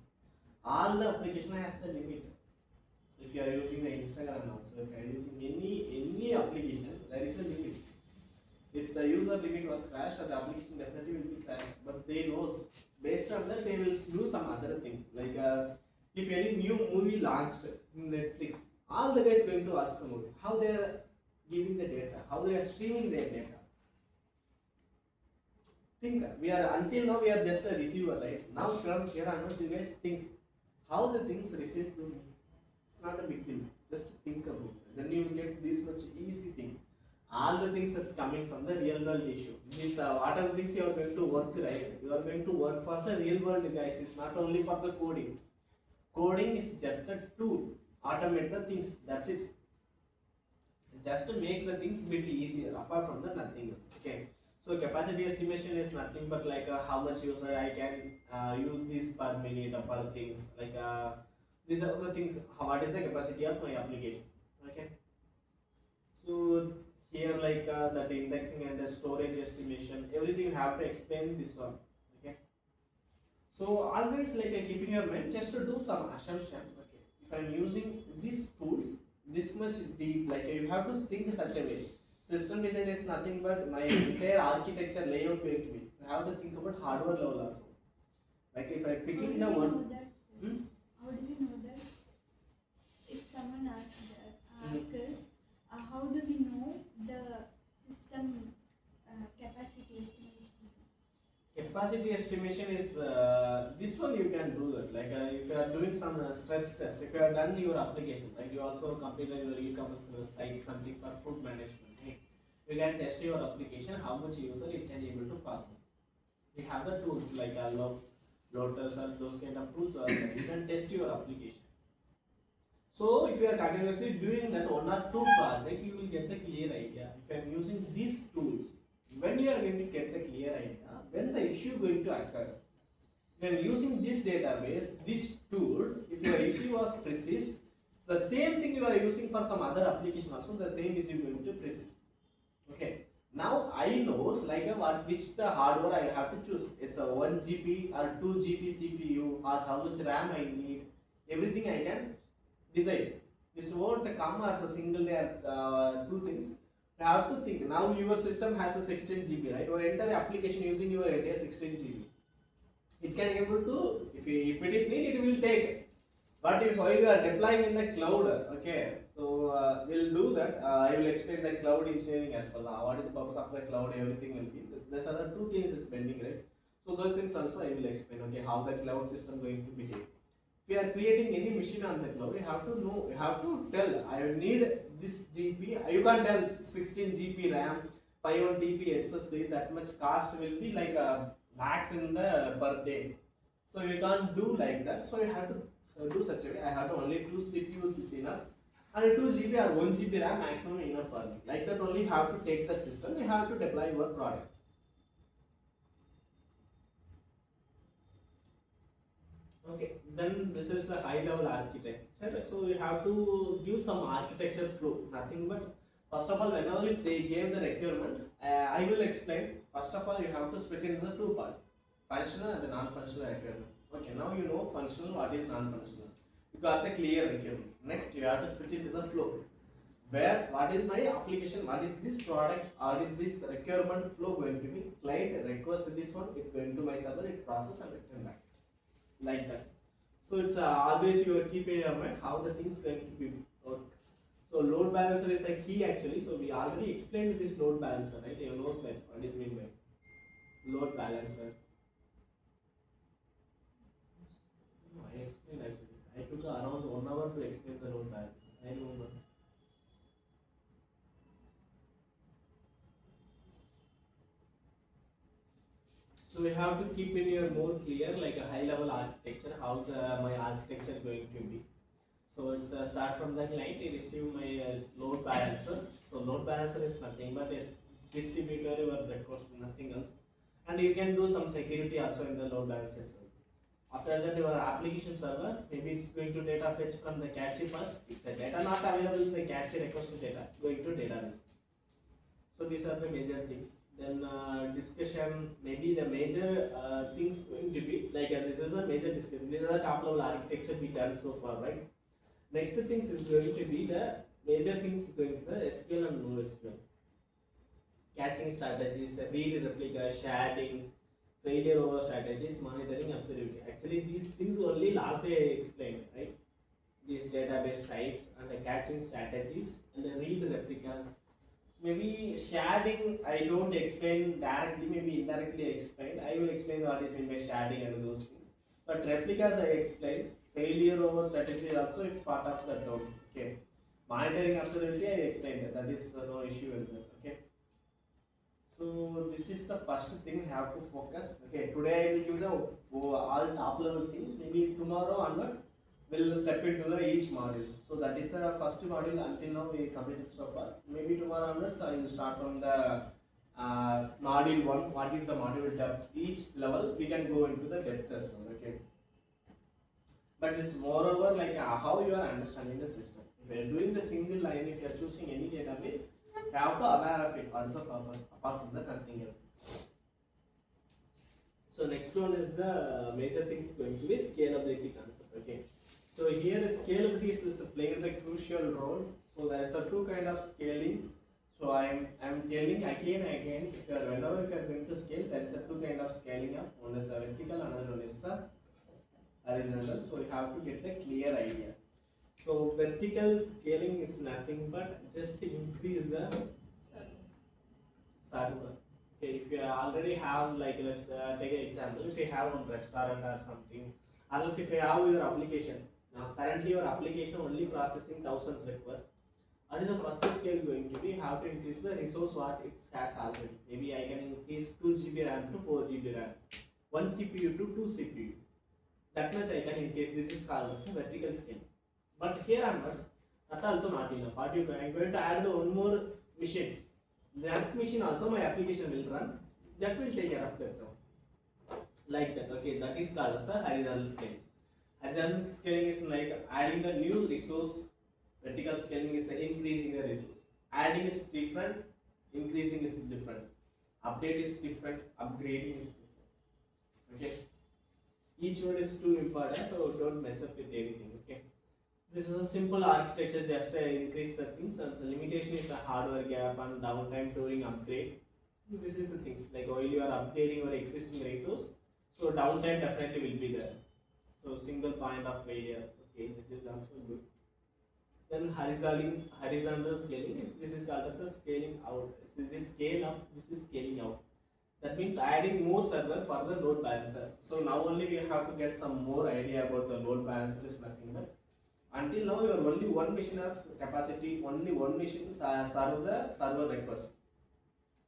S1: All the application has the limit. If you are using the Instagram also, if you are using any application, there is a limit. If the user limit was crashed, the application definitely will be crashed. But they knows based on that they will do some other things. Like if any new movie launched in Netflix, all the guys going to watch the movie. How they are giving the data, how they are streaming their data. think we are until now we are just a receiver, right? Now from here onwards, you guys think how the things received to me. It's not a big deal. Just think about it. Then you will get this much easy things. All the things is coming from the real world issue. These whatever things you are going to work, right? You are going to work for the real world, guys. It's not only for the coding. Coding is just a tool. Automate the things. That's it. Just to make the things bit easier. Apart from the nothing else. Okay. So capacity estimation is nothing but like how much user I can use this per minute or per things. Like these are the things. What is the capacity of my application? Okay. So here like that indexing and the storage estimation, everything you have to explain this one. Okay. So always like keep in your mind just to do some assumption. Okay. If I'm using these tools, this much deep, like you have to think such a way. System design is nothing but my entire architecture layout going to be. You have to think about hardware level also. Like if I'm picking the one.
S4: How do we know that? If someone asks us, how do we know the system capacity estimation?
S1: Capacity estimation is this one you can do that. Like if you are doing some stress tests, if you have done your application, like you also completed your e-commerce site something for food management. Right? You can test your application how much user it can able to process. We have the tools like Lotus or those kind of tools. Also. You can test your application. So if you are continuously doing that one or two projects, you will get the clear idea. If I am using these tools, when you are going to get the clear idea, when the issue going to occur. When using this database, this tool, if your issue was persist, the same thing you are using for some other application also, the same issue going to persist. Okay. Now I knows like which the hardware I have to choose. It's a 1 GB or 2 GB CPU or how much RAM I need. Everything I can decide. This won't come as a single layer two things. You have to think. Now your system has a 16 GB, right? Your entire application using your entire 16 GB. It can able to, if it is needed, it will take it. But if while you are deploying in the cloud, okay, so we'll do that. I will explain the cloud engineering as well. What is the purpose of the cloud? Everything will be. There's other two things is pending, right? So those things also I will explain. Okay, how the cloud system going to behave. If you are creating any machine on the cloud, you have to know. You have to tell. I need this GP. You can't tell 16 GB RAM, 5 TB SSD. That much cost will be like lakhs in the per day. So you can't do like that. So you have to do such a way. I have to only 2 CPUs is enough, and 2 GB or 1 GB RAM maximum enough for me. Like that only you have to take the system. You have to deploy your product. Okay, then this is the high level architecture. So you have to give some architecture flow. Nothing but first of all, whenever if they gave the requirement, I will explain. First of all, you have to split into the two parts, functional and the non-functional requirement. Okay, now you know functional, what is non-functional. You got the clear requirement. Next, you have to split into the flow. Where what is my application, what is this product, or is this requirement flow going to be? Client request this one, it going to my server, it process and return back. Like that. So it's always you keep in your mind how the things going to be work. So load balancer is a key actually. So we already explained this load balancer, right? You know that what is meant by load balancer. No, I explained actually. I took around 1 hour to explain the load balancer. I remember. So we have to keep in your more clear like a high level architecture, how my architecture going to be. So it's start from the client, you receive my load balancer. So load balancer is nothing but is distributor your request, nothing else. And you can do some security also in the load balancer. After that your application server, maybe it's going to data fetch from the cache first. If the data not available in the cache request to data, going to database. So these are the major things. Then discussion, maybe the major things going to be like this is a major discussion. These are the top level architecture we done so far, right? Next things is going to be the major things going to the SQL and NoSQL. Catching strategies, read replica, sharding, failure over strategies, monitoring, observability. Actually, these things only last day I explained, right? These database types and the catching strategies and the read replicas. maybe sharding I don't explain directly, maybe indirectly explain. I will explain what is meant by sharding and those things. But replicas I explained, failure over strategy also it's part of the node. Okay. Monitoring observability I explained that is no issue with that. Okay. So this is the first thing you have to focus. Okay, today I will give the all top level things. Maybe tomorrow onwards we'll step into the each module. So that is the first module until now we completed so far. Maybe tomorrow onwards I will start from the module 1. What is the module depth? Each level we can go into the depth as well. Okay. But it's moreover like how you are understanding the system. If you are doing the single line, if you are choosing any database, you have to aware of it. What is the purpose apart from the nothing else. So next one is the major things going to be scalability concept. Okay. So here scalability is playing the crucial role. So there is a two kind of scaling. So I'm telling again and again, if you are whenever if you are going to scale, there is a two kind of scaling of one is a vertical, another one is a horizontal. So you have to get a clear idea. So vertical scaling is nothing but just to increase the server. Okay, if you already have like let's take an example. If you have one restaurant or something, unless if you have your application. Now currently your application only processing 1000 requests. What is the first scale going to be? How to increase the resource what it has already. Maybe I can increase 2 GB RAM to 4 GB RAM, 1 CPU to 2 CPU. That much I can increase. This is called as a vertical scale. But here onwards, that also not enough. What you I'm going to add the one more machine. That machine also my application will run. That will take care of that now. Like that. Okay, that is called as a horizontal scale. Horizontal scaling is like adding the new resource. Vertical scaling is increasing the resource. Adding is different, increasing is different. Update is different, upgrading is different. Okay. Each one is too important, so don't mess up with anything. Okay. This is a simple architecture just to increase the things, and the limitation is a hardware gap and downtime during upgrade. This is the things like while you are updating your existing resource, so downtime definitely will be there. So single point of failure. Okay, this is also good. Then horizontal scaling is this is called as a scaling out. So this scale up, this is scaling out. That means adding more server for the load balancer. So now only we have to get some more idea about the load balancer is nothing but until now your only one machine has capacity, only one machine serve the server request.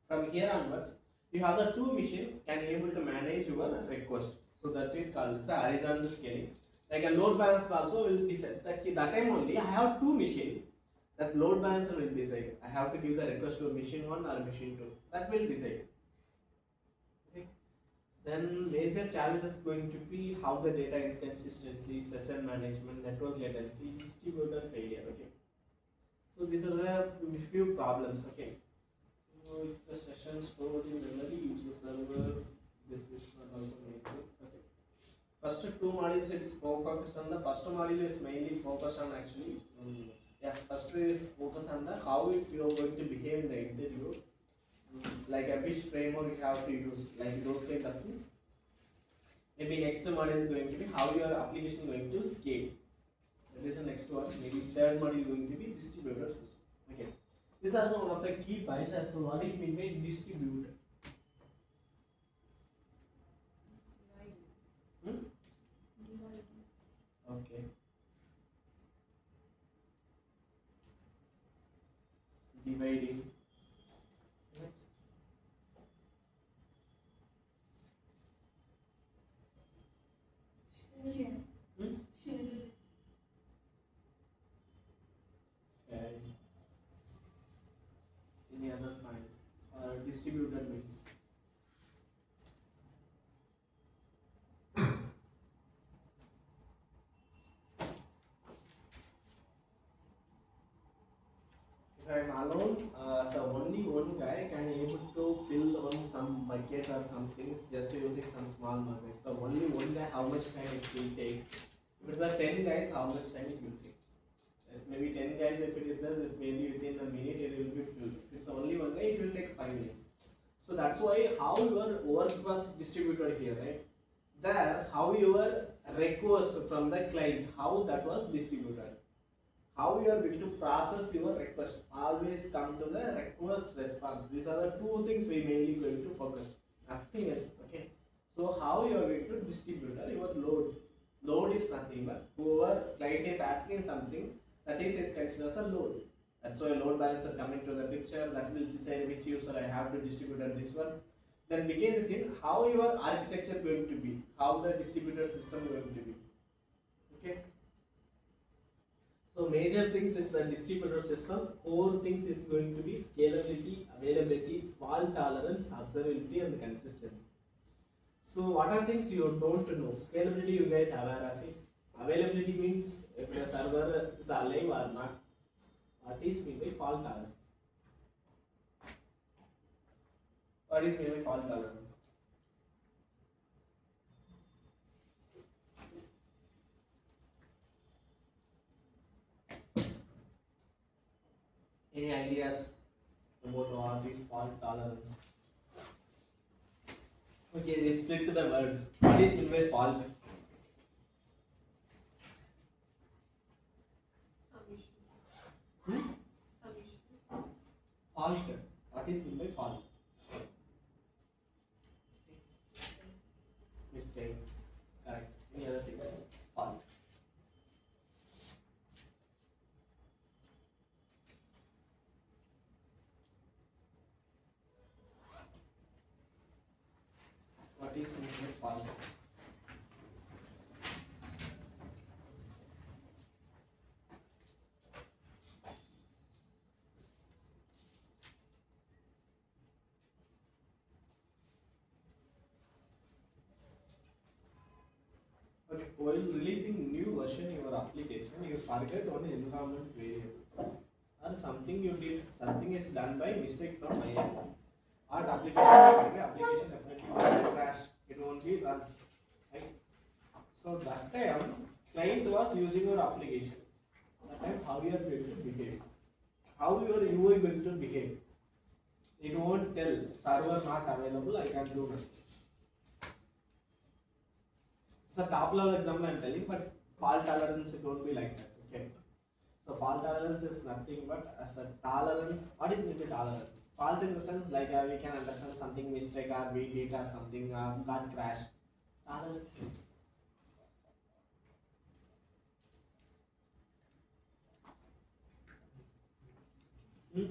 S1: From here onwards, you have the two machine can able to manage your request. So that is called as horizontal scaling. Like a load balancer also will decide that time only I have two machine. That load balancer will decide. I have to give the request to machine 1 or machine 2. That will decide. Okay. Then major challenges going to be how the data inconsistency, session management, network latency, distributor failure. Okay. So these are the few problems. Okay. So if the session stored in memory, use the server. This is not also maintained. Okay. First two modules it's focused on the first module is mainly focused on actually first is focused on the how you are going to behave in the interview, like which framework you have to use, like those kind of things. Maybe next module is going to be how your application going to scale. That is the next one. Maybe third module going to be distributed system. Okay. This is also one of the key points as to what is meant by distributed. Okay. Dividing. Next.
S2: Share.
S1: Hmm?
S2: Share.
S1: Sharing. Any other points? Distributed means. If I am alone, so only one guy can able to fill on some bucket or something just using some small bucket. So only one guy, how much time it will take? If it's a 10 guys, how much time it will take? Yes, maybe 10 guys. If it is there, maybe within a minute it will be filled. If it's only one guy, it will take 5 minutes. So that's why how your work was distributed here, right? There, how your request from the client, how that was distributed. how you are going to process your request. Always come to the request response. These are the two things we mainly going to focus. Nothing else. Okay. So how you are going to distribute your load. Load is nothing but whoever client is asking something, that is considered as a load. That's why load balancer coming to the picture, that will decide which user I have to distribute at this one. Then begin the scene how your architecture going to be, how the distributed system going to be. Okay. So major things is the distributed system. Core things is going to be scalability, availability, fault tolerance, observability, and consistency. So what are things you don't know? Scalability, you guys are aware of it. Availability means if the server is alive or not. What is mean by fault tolerance? What is mean by fault tolerance? Any ideas about what is fault tolerance? Okay, they split to the word. What is mean by fault? Fault. What is mean by fault? Mistake. Correct. Any other thing? Fault. What is mean by fault? Okay, while releasing new version in your application, you forget one environment variable or something you did, something is done by mistake from my end. Our application definitely will crash. It won't be run. Right? So that time client was using your application. That time how you are going to behave? How your UI going to behave? It won't tell server not available. I can do nothing. It's a top level example I am telling, but fault tolerance it won't be like that. Okay. So fault tolerance is nothing but as a tolerance. What is meant by tolerance? Fault in the sense like we can understand something mistake or we did or something got crash. Tolerance. Hmm?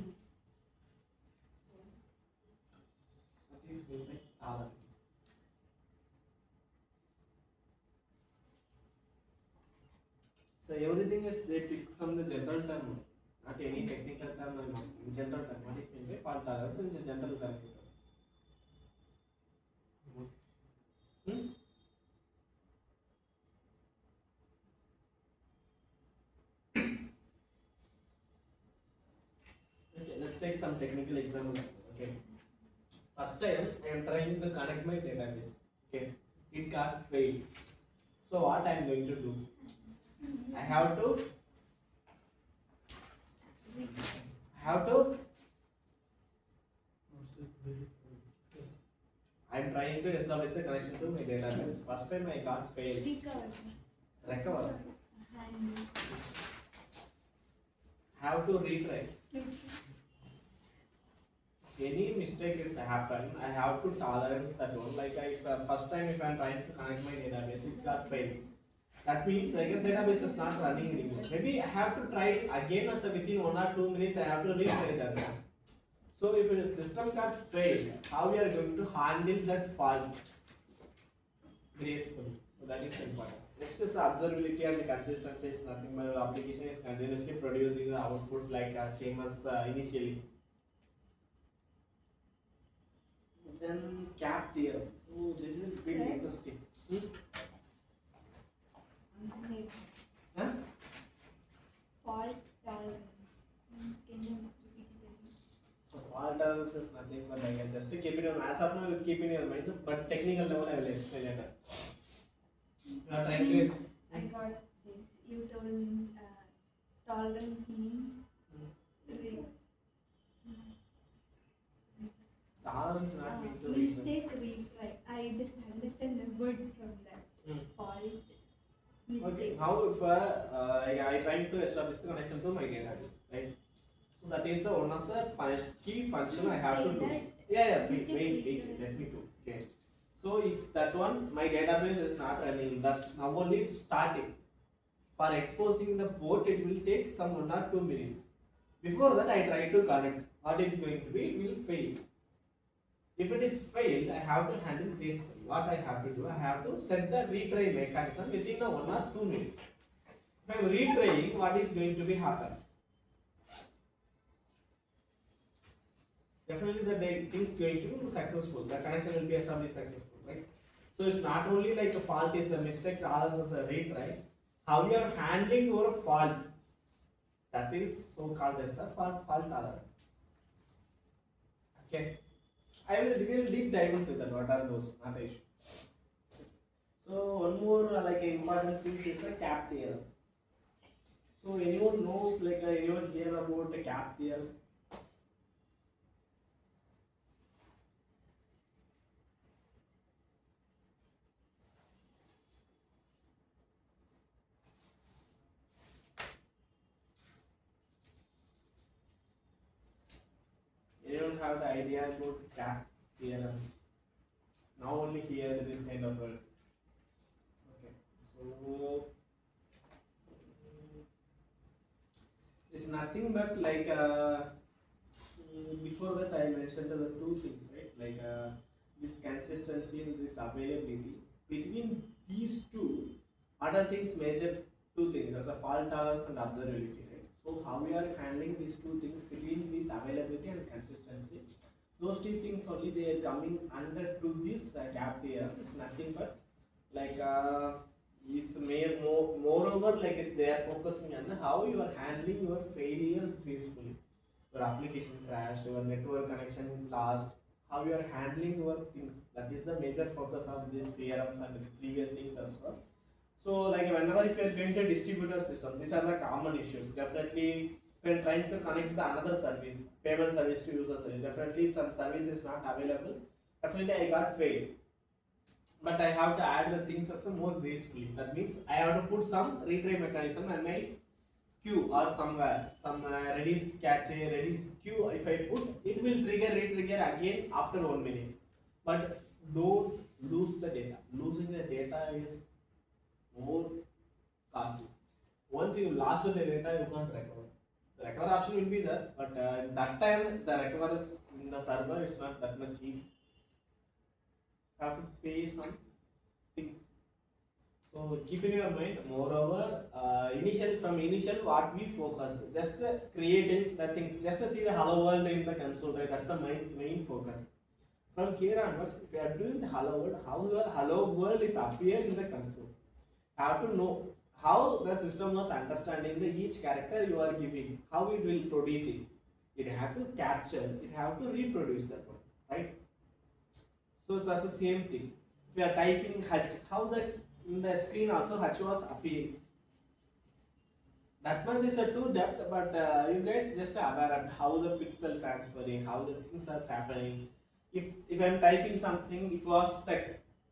S1: What is meant by tolerance? So everything is they pick from the general term, not any technical term. I am asking general term. What is meant by fault tolerance is a general term. Hmm? Okay, let's take some technical examples. Okay, first time I am trying to connect my database. Okay, it got failed. So what I am going to do? I have to I am trying to establish a connection to my database. First time I got failed. Recover. Have to retry. Any mistake is happen, I have to tolerance that one. Like if first time if I am trying to connect my database, it got failed. That means second database is not running anymore. Maybe I have to try again as within 1 or 2 minutes. I have to retry that one. So if a system got failed, how we are going to handle that fault gracefully? So that is important. Next is the observability and the consistency. Is nothing but the application is continuously producing the output like same as initially. Then cap theorem. So this is pretty interesting. Huh?
S4: Fault tolerance. Can you repeat it again?
S1: So fault tolerance is nothing but I can just keep it on as of now you keep in your mind, but technical level I will explain later. You are trying to
S4: I got this. You told means tolerance means
S1: tolerance not mean to reason.
S4: mistake retry. I just understand the word from that. Fault
S1: Okay,
S4: mistake.
S1: how if I try to establish the connection to my database, right? So that is one of the key function I have to
S4: Say
S1: do.
S4: that
S1: Yeah,
S4: mistake
S1: wait, let me do. Okay. So if that one, my database is not running, that's now only it's starting. For exposing the port, it will take some 1 or 2 minutes. Before that, I try to connect. What is going to be? It will fail. If it is failed, I have to handle gracefully. What I have to do? I have to set the retry mechanism within a 1 or 2 minutes. If I am retrying, what is going to be happen? Definitely the thing is going to be successful. The connection will be established successful, right? So it's not only like a fault is a mistake, rather as a retry. How you are handling your fault, that is so called as a fault tolerant. Okay, I will deep dive into that. What are those? Not an issue. So one more like important thing is a cap theorem. So anyone knows like anyone hear about the cap theorem? Anyone have the idea about cap theorem? Now only hear this kind of words. Okay, so it's nothing but like before that I mentioned the two things, right? Like this consistency and this availability. Between these two, other things major two things as a fault tolerance and observability, right? So how we are handling these two things between this availability and consistency. Those two things only they are coming under to this gap theorem. It's nothing but like is moreover like it's they are focusing on how you are handling your failures gracefully. Your application crashed, your network connection lost, how you are handling your things. That is the major focus of these theorems and the previous things as well. So like whenever if you are going to distributor system, these are the common issues. Definitely when trying to connect the another service, payment service to user service, definitely some service is not available. Definitely I got failed. But I have to add the things as a more gracefully. That means I have to put some retry mechanism and my queue or somewhere, some Redis cache, Redis queue. If I put, it will retrigger again after 1 minute. But don't lose the data. Losing the data is more costly. Once you lost the data, you can't recover. The recover option will be there, but that time the recover is in the server. It's not that much easy. You have to pay some things. So keep in your mind. Moreover, initial what we focus just creating the things, just to see the hello world in the console. Right, that's the main focus. From here onwards, if you are doing the hello world, how the hello world is appear in the console. You have to know how the system was understanding the each character you are giving, how it will produce it. It have to capture, it have to reproduce that one, right? So that's the same thing. If you are typing H, how that in the screen also H was appearing. That much is a too depth, but you guys just aware of how the pixel transferring, how the things are happening. If I'm typing something, it was stuck.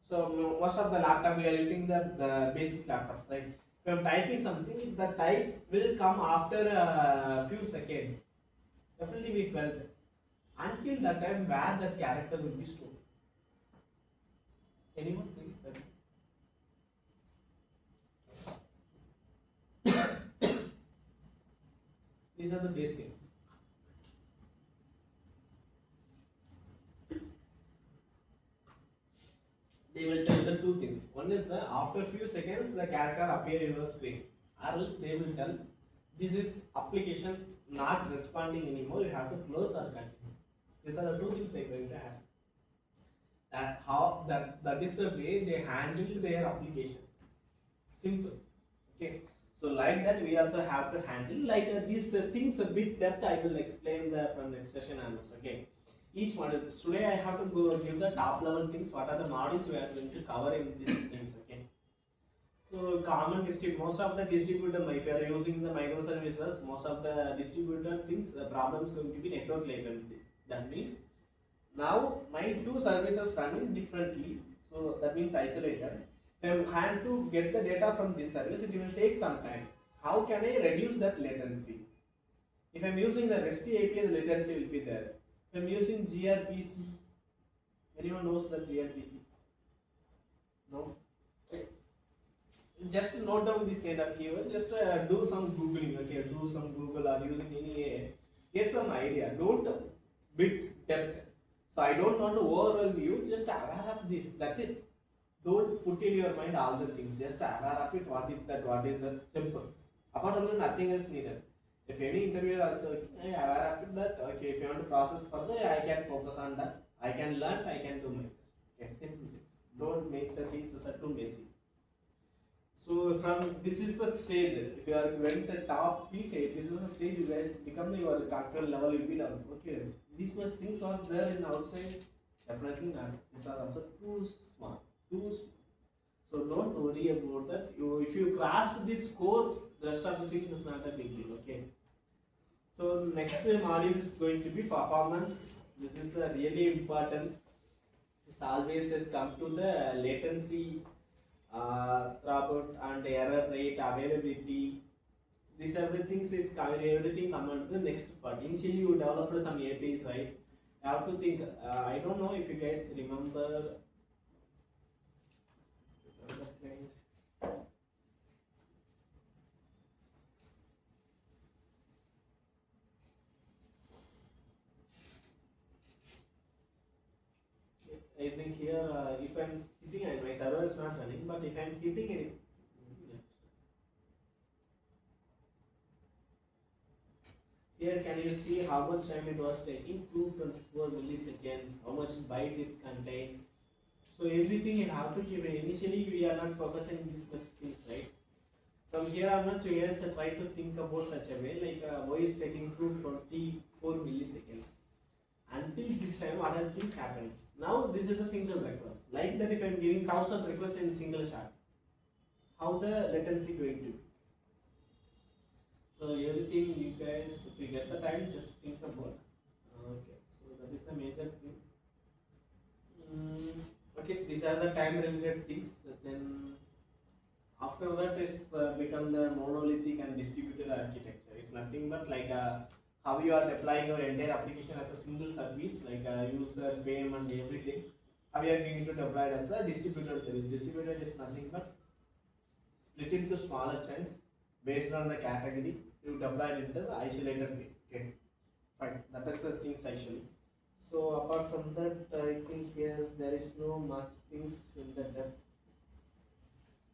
S1: So most of the laptop we are using the basic laptops, right? If I'm typing something, the type will come after a few seconds. Definitely we felt until that time where that character will be stored. Anyone think that? These are the base things. They will tell the two things. One is the after few seconds the character appear in your screen, or else they will tell this is application not responding anymore. You have to close or continue. These are the two things they are going to ask. That is the way they handle their application. Simple. Okay. So like that we also have to handle like these things a bit depth I will explain from next session onwards. Okay. Each module. Today I have to go give the top level things. What are the modules we are going to cover in these things? Okay. So common most of the distributor, if you are using the microservices, most of the distributor things, the problem is going to be network latency. That means now my two services running differently. So that means isolated. If I have to get the data from this service, it will take some time. How can I reduce that latency? If I'm using the REST API, the latency will be there. If I'm using gRPC, anyone knows that gRPC? No? Just note down this kind of keywords, just do some googling, okay, do some Google or using any AI, get some idea, don't bit depth. So I don't want to overwhelm you, just aware of this, that's it. Don't put in your mind all the things, just aware of it, what is that, simple. Apart from that, nothing else needed. If any interviewer also aware of it, that okay, if you want to process further, I can focus on that, I can learn, I can do my best. Okay, simple things. Don't make the things too messy. So from this is the stage. If you are going to top peak, this is the stage you guys become your confidence level will be down. Okay, these much things was there in outside, definitely not. These are also too small, too small. So don't worry about that. If you grasp this core, the rest of the things is not a big deal. Okay. So next module is going to be performance. This is really important. This always has come to the latency, throughput and error rate, availability. These everything is everything come under the next part. Initially you developed some APIs, right? You have to think. I don't know if you guys remember. I think here, if I'm hitting, my server is not running, but if I'm hitting it, here can you see how much time it was taking? 224 milliseconds, how much byte it contained. So everything you have to keep. Initially we are not focusing this much things, right? From here onwards, you guys try to think about such a way, like why is taking 224 milliseconds. Until this time, what are things happening? Now this is a single request. Like that, if I'm giving thousands of requests in single shot, how the latency going to be? So everything you guys, if you get the time, just think about. Okay, so that is the major thing. Okay, these are the time related things. Then after that is become the monolithic and distributed architecture. It's nothing but like how you are deploying your entire application as a single service, like user, PAM and everything. How you are going to deploy it as a distributed service. Distributed is nothing but split into smaller chunks based on the category. You deploy it into the isolated way. Okay, fine. That is the things actually. So apart from that, I think here there is no much things in the depth.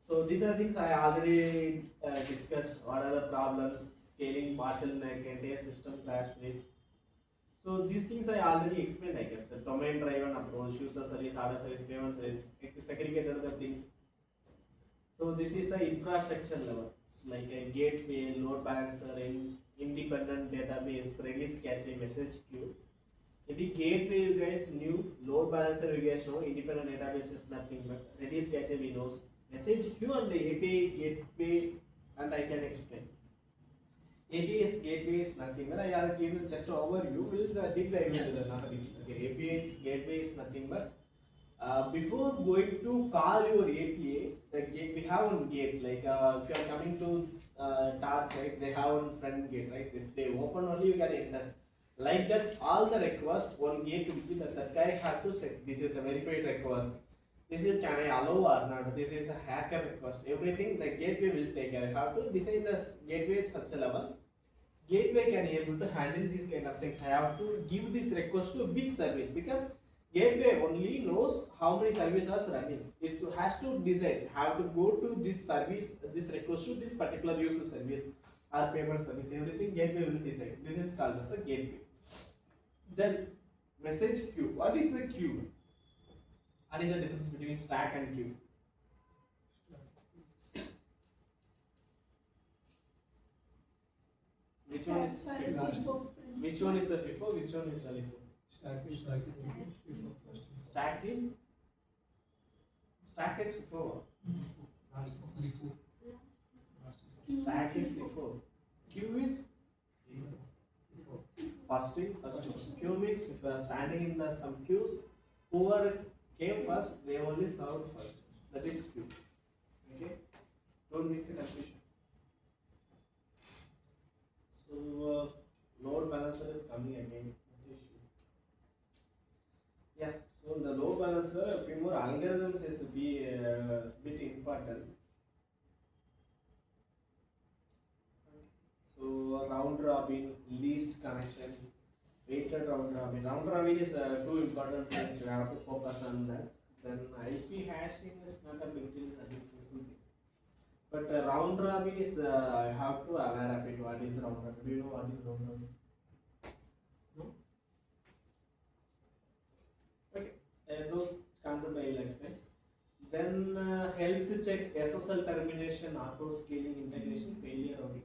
S1: So these are things I already discussed. What are the problems? Scaling, bottleneck, entire system crash rates. So these things I already explained, I guess. The domain-driven approach, user service, order service, payment service, segregated the things. So this is the infrastructure level. It's like a gateway, load balancer, independent database, Redis cache, message queue. Maybe gateway you guys knew, load balancer you guys know, independent database is nothing but Redis cache we know. Message queue and the API gateway, and I can explain. API's gateway is nothing but I will give you just an overview. We'll deep dive into that. Okay, API's gateway is nothing but before going to call your API, the gate we have one gate. Like if you are coming to task, right? They have one front gate, right? If they open only, you can enter. Like that, all the requests one gate will be that guy have to set. This is a verified request. This is can I allow or not? This is a hacker request. Everything the gateway will take care. How to design the gateway at such a level. Gateway can be able to handle these kind of things. I have to give this request to which service because gateway only knows how many services are running. It has to decide how to go to this service, this request to this particular user service or payment service. Everything gateway will decide. This is called as a gateway. Then message queue. What is the queue? What is the difference between stack and queue? Which one is FIFO? Which one is the FIFO? Which one is the LIFO?
S3: Stack is FIFO first.
S1: Stack is FIFO.
S3: Last LIFO.
S1: Stack is FIFO. Queue is first in, first in. Queue means if you are standing in some queues, whoever came first, they only served first. That is queue. Okay, don't make the confusion. So load balancer is coming again. Yeah, so in the load balancer, a few more algorithms is be bit important. So round robin, least connection, weighted round robin. Round robin is two important things you have to focus on that. Then IP hashing is not a big deal, that is simple thing. But round robin is I have to aware of it. What is round robin? Do you know what is round robin? No. Okay. Those concepts I will explain. Then health check, SSL termination, auto scaling, integration, failure. Okay.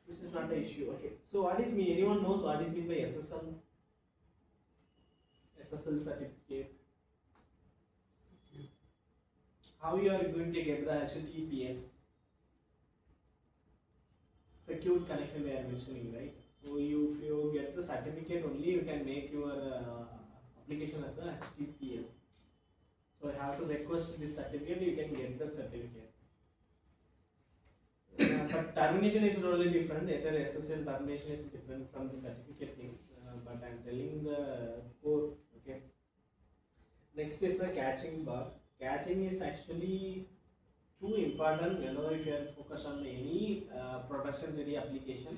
S1: This is not the issue. Okay. So what is mean? Anyone knows what is mean by SSL? SSL certificate. How you are going to get the HTTPS? Secured connection they are mentioning, right? So if you get the certificate only, you can make your application as a HTTPS. So I have to request this certificate, you can get the certificate. But termination is totally different. Ether SSL termination is different from the certificate things. But I am telling the core. Okay. Next is the catching bar. Catching is actually too important whenever if you are focused on any production ready application.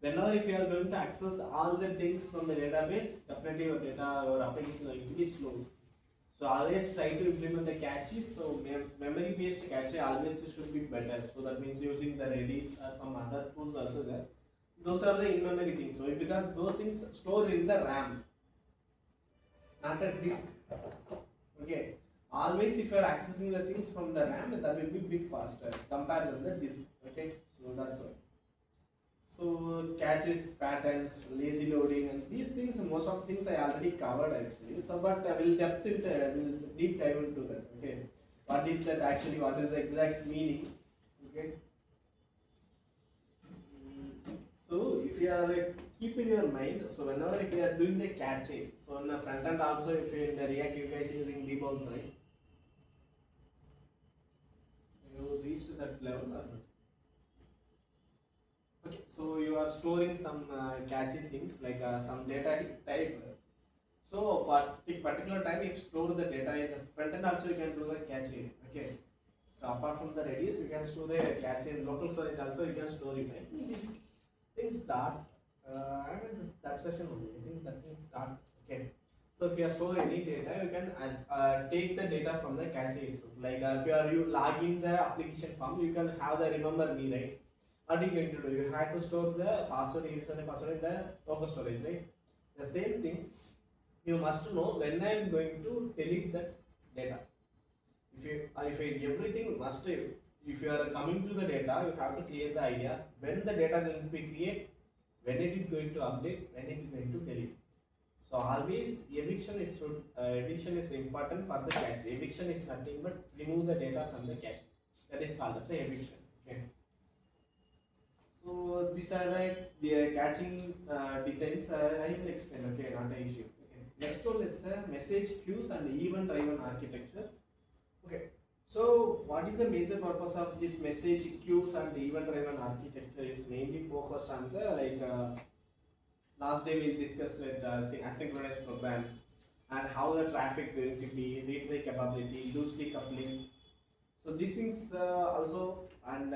S1: Whenever if you are going to access all the things from the database, definitely your data or application is going to be slow. So always try to implement the caches. So memory based cache always should be better. So that means using the Redis or some other tools also there. Those are the in-memory things. So because those things store in the RAM, not at disk. Okay. Always if you are accessing the things from the RAM, that will be bit faster compared with the disk. Okay. So that's why. So caches, patterns, lazy loading, and these things, most of things I already covered actually. So but I will deep dive into that. Okay, what is that actually? What is the exact meaning? Okay. So if you are keep in your mind. So whenever if you are doing the cache, so in the front end also, if you in the React, you guys using debounce, right? You reached that level or not? Okay, so you are storing some catchy things like some data type. So for a particular time, if you store the data in the front end, also you can do the cache. Okay. So apart from the Redis, you can store the cache in local storage. Also you can store it. I think this things dot. I mean that session only. I think that thing dot. Okay. So if you are storing any data, you can take the data from the cache itself. Like if you logging the application form, you can have the remember me, right? What are you going to do? You have to store the password, username, password in the local storage, right? The same thing, you must know when I am going to delete that data. If everything must, if you are coming to the data, you have to clear the idea when the data going to be created, when it is going to update, when it is going to delete. So always eviction is important for the cache. Eviction is nothing but remove the data from the cache. That is called as a eviction. Okay. So these are like the catching designs. I will explain. Okay, not an issue. Okay. Next one is the message queues and event-driven architecture. Okay. So what is the major purpose of this message queues and event-driven architecture? Is mainly focused on the last day we discussed with asynchronous program and how the traffic going to be, retry capability, loosely coupling. So these things also, and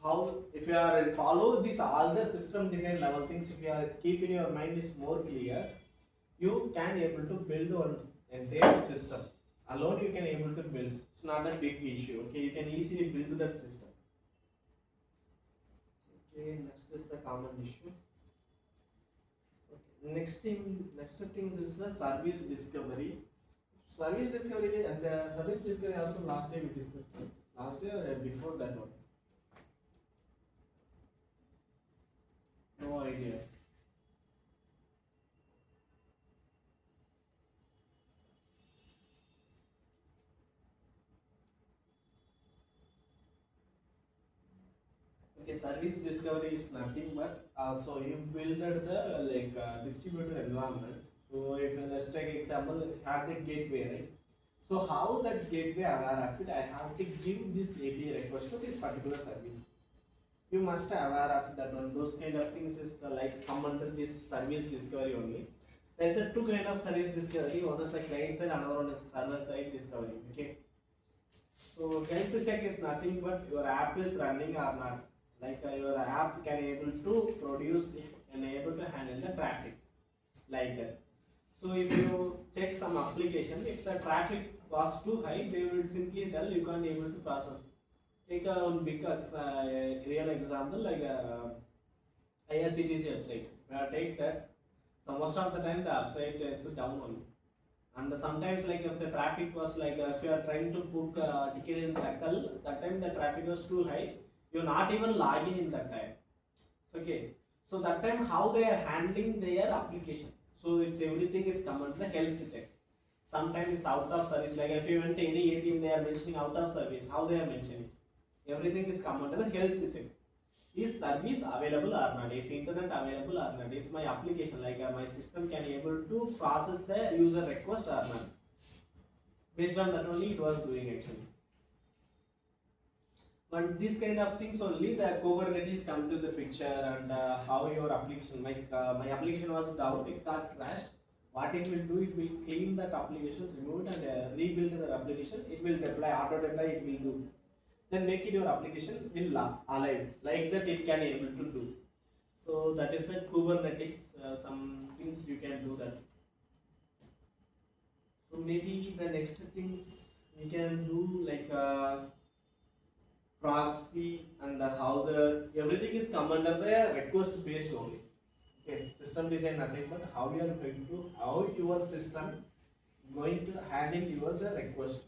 S1: how if you are follow this all the system design level things, if you are keep in your mind is more clear, you can able to build one entire system alone. You can able to build. It's not a big issue. Okay, you can easily build that system. Okay, next is the common issue. Okay. Next thing is the service discovery. Service discovery and service discovery also last day we discussed. Right? Last day or before that one? No idea. Okay, service discovery is nothing but so you build the distributed environment. So if let's take example, have the gateway, right? So how that gateway aware of it, I have to give this API request to this particular service. You must aware of that one. Those kind of things is like come under this service discovery only. There is a two kind of service discovery. One is a client side, another one is server side discovery. Okay. So health check is nothing but your app is running or not. Like your app can able to produce and able to handle the traffic like that. So if you check some application, if the traffic was too high, they will simply tell you can't able to process. Take a big real example like IRCTC website. Take that. So most of the time the website is down only. And sometimes like if the traffic was like if you are trying to book a ticket in Tackle, that time the traffic was too high, you're not even logging in that time. Okay. So that time how they are handling their application. So it's everything is come under the health check. Sometimes it's out of service. Like if you went to any ATM, they are mentioning out of service. How they are mentioning? Everything is come under the health check. Is service available or not? Is internet available or not? Is my application like my system can able to process the user request or not? Based on that only it was doing actually. But this kind of things only the Kubernetes come to the picture and how your application, my application was down, it got crashed. What it will do, it will clean that application, remove it and rebuild the application. It will deploy, auto deploy, it will do. Then make it your application will alive, like that it can able to do. So that is a Kubernetes, some things you can do that. So maybe the next things we can do like proxy and how the everything is come under the request based only. Okay, system design nothing but how you are going to, how your system going to handle your the request.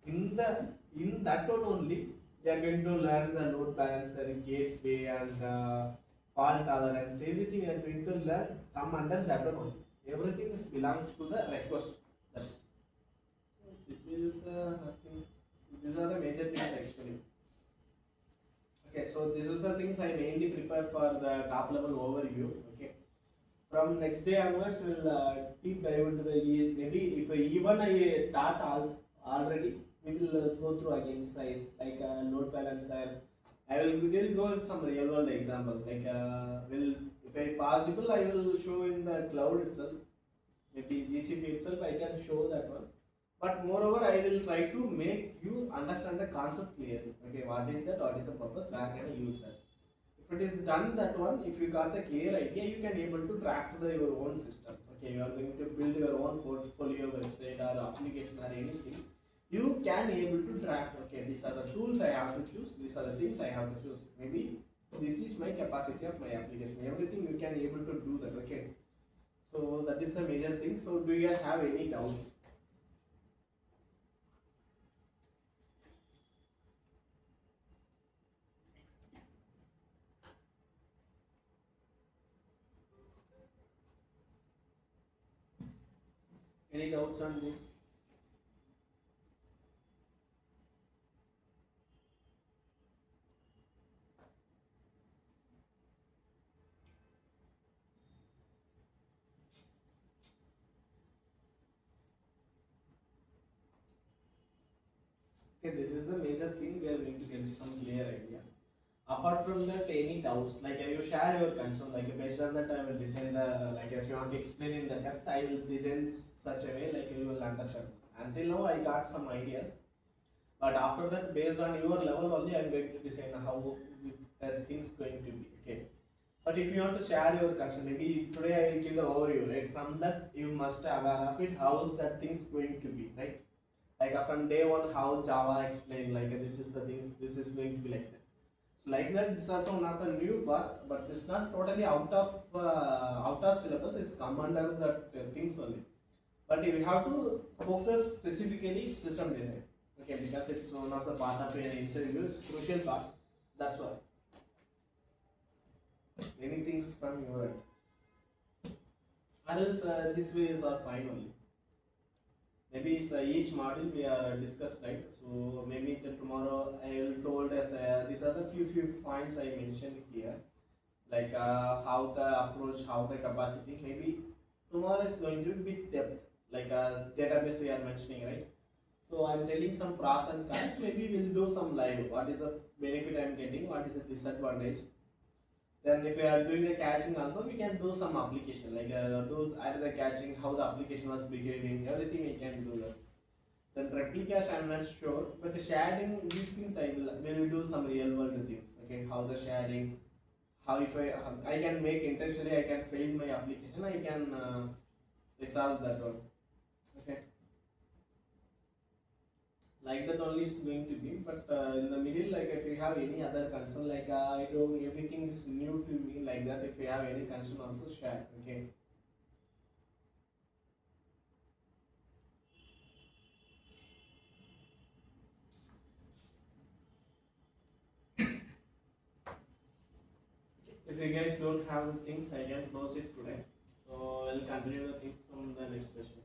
S1: In that one only you are going to learn the load balancer, gateway and fault tolerance. Everything you are going to learn come under that one only. Everything is belongs to the request. That's this is nothing. These are the major things actually. Okay, so this is the things I mainly prepare for the top level overview. Okay, from next day onwards we'll deep dive into the maybe if even I taught already we will go through again side like load balancer. We will go with some real world example like will if I possible I will show in the cloud itself, maybe GCP itself I can show that one. But moreover, I will try to make you understand the concept clearly. Okay, what is that? What is the purpose? Where can I use that? If it is done that one, if you got the clear idea, you can able to draft your own system. Okay, you are going to build your own portfolio, website or application or anything. You can able to draft. Okay, these are the tools I have to choose. These are the things I have to choose. Maybe this is my capacity of my application. Everything you can able to do that. Okay, so that is the major thing. So do you guys have any doubts? Any doubts on this? Okay, this is the major thing we are going to get some clear idea. Apart from that, any doubts, like you share your concern, like based on that I will design the, like if you want to explain in the depth, I will design such a way like you will understand. Until now I got some ideas, but after that based on your level only I am going to design how the things going to be, okay. But if you want to share your concern, maybe today I will give the overview, right? From that you must aware of it, how that things going to be, right? Like from day one how Java explained like this is the things, this is going to be like that. Like that, this is also not a new part, but it's not totally out of syllabus. It's come under that things only. But you have to focus specifically system design, okay? Because it's one of the part of an interview. It's crucial part. That's why. Many things from your end. Others this way is are fine only. Maybe it's each module we are discussed, right? So maybe tomorrow I will told as these are the few points I mentioned here, like how the approach, how the capacity. Maybe tomorrow is going to be bit depth, like database we are mentioning, right? So I'm telling some pros and cons. Maybe we'll do some live. What is the benefit I'm getting? What is the disadvantage? Then if we are doing the caching also, we can do some application like do add the caching, how the application was behaving, everything we can do that. Then replicas I'm not sure, but the shading, these things I will do some real world things. Okay, how the shading, how if I can make intentionally I can fail my application, I can resolve that one. Okay, like that only is going to be. But in the middle, like if you have any other concern, like I don't everything is new to me like that. If you have any concern, also share. Okay. If you guys don't have things, I can close it today. So I'll continue the thing from the next session.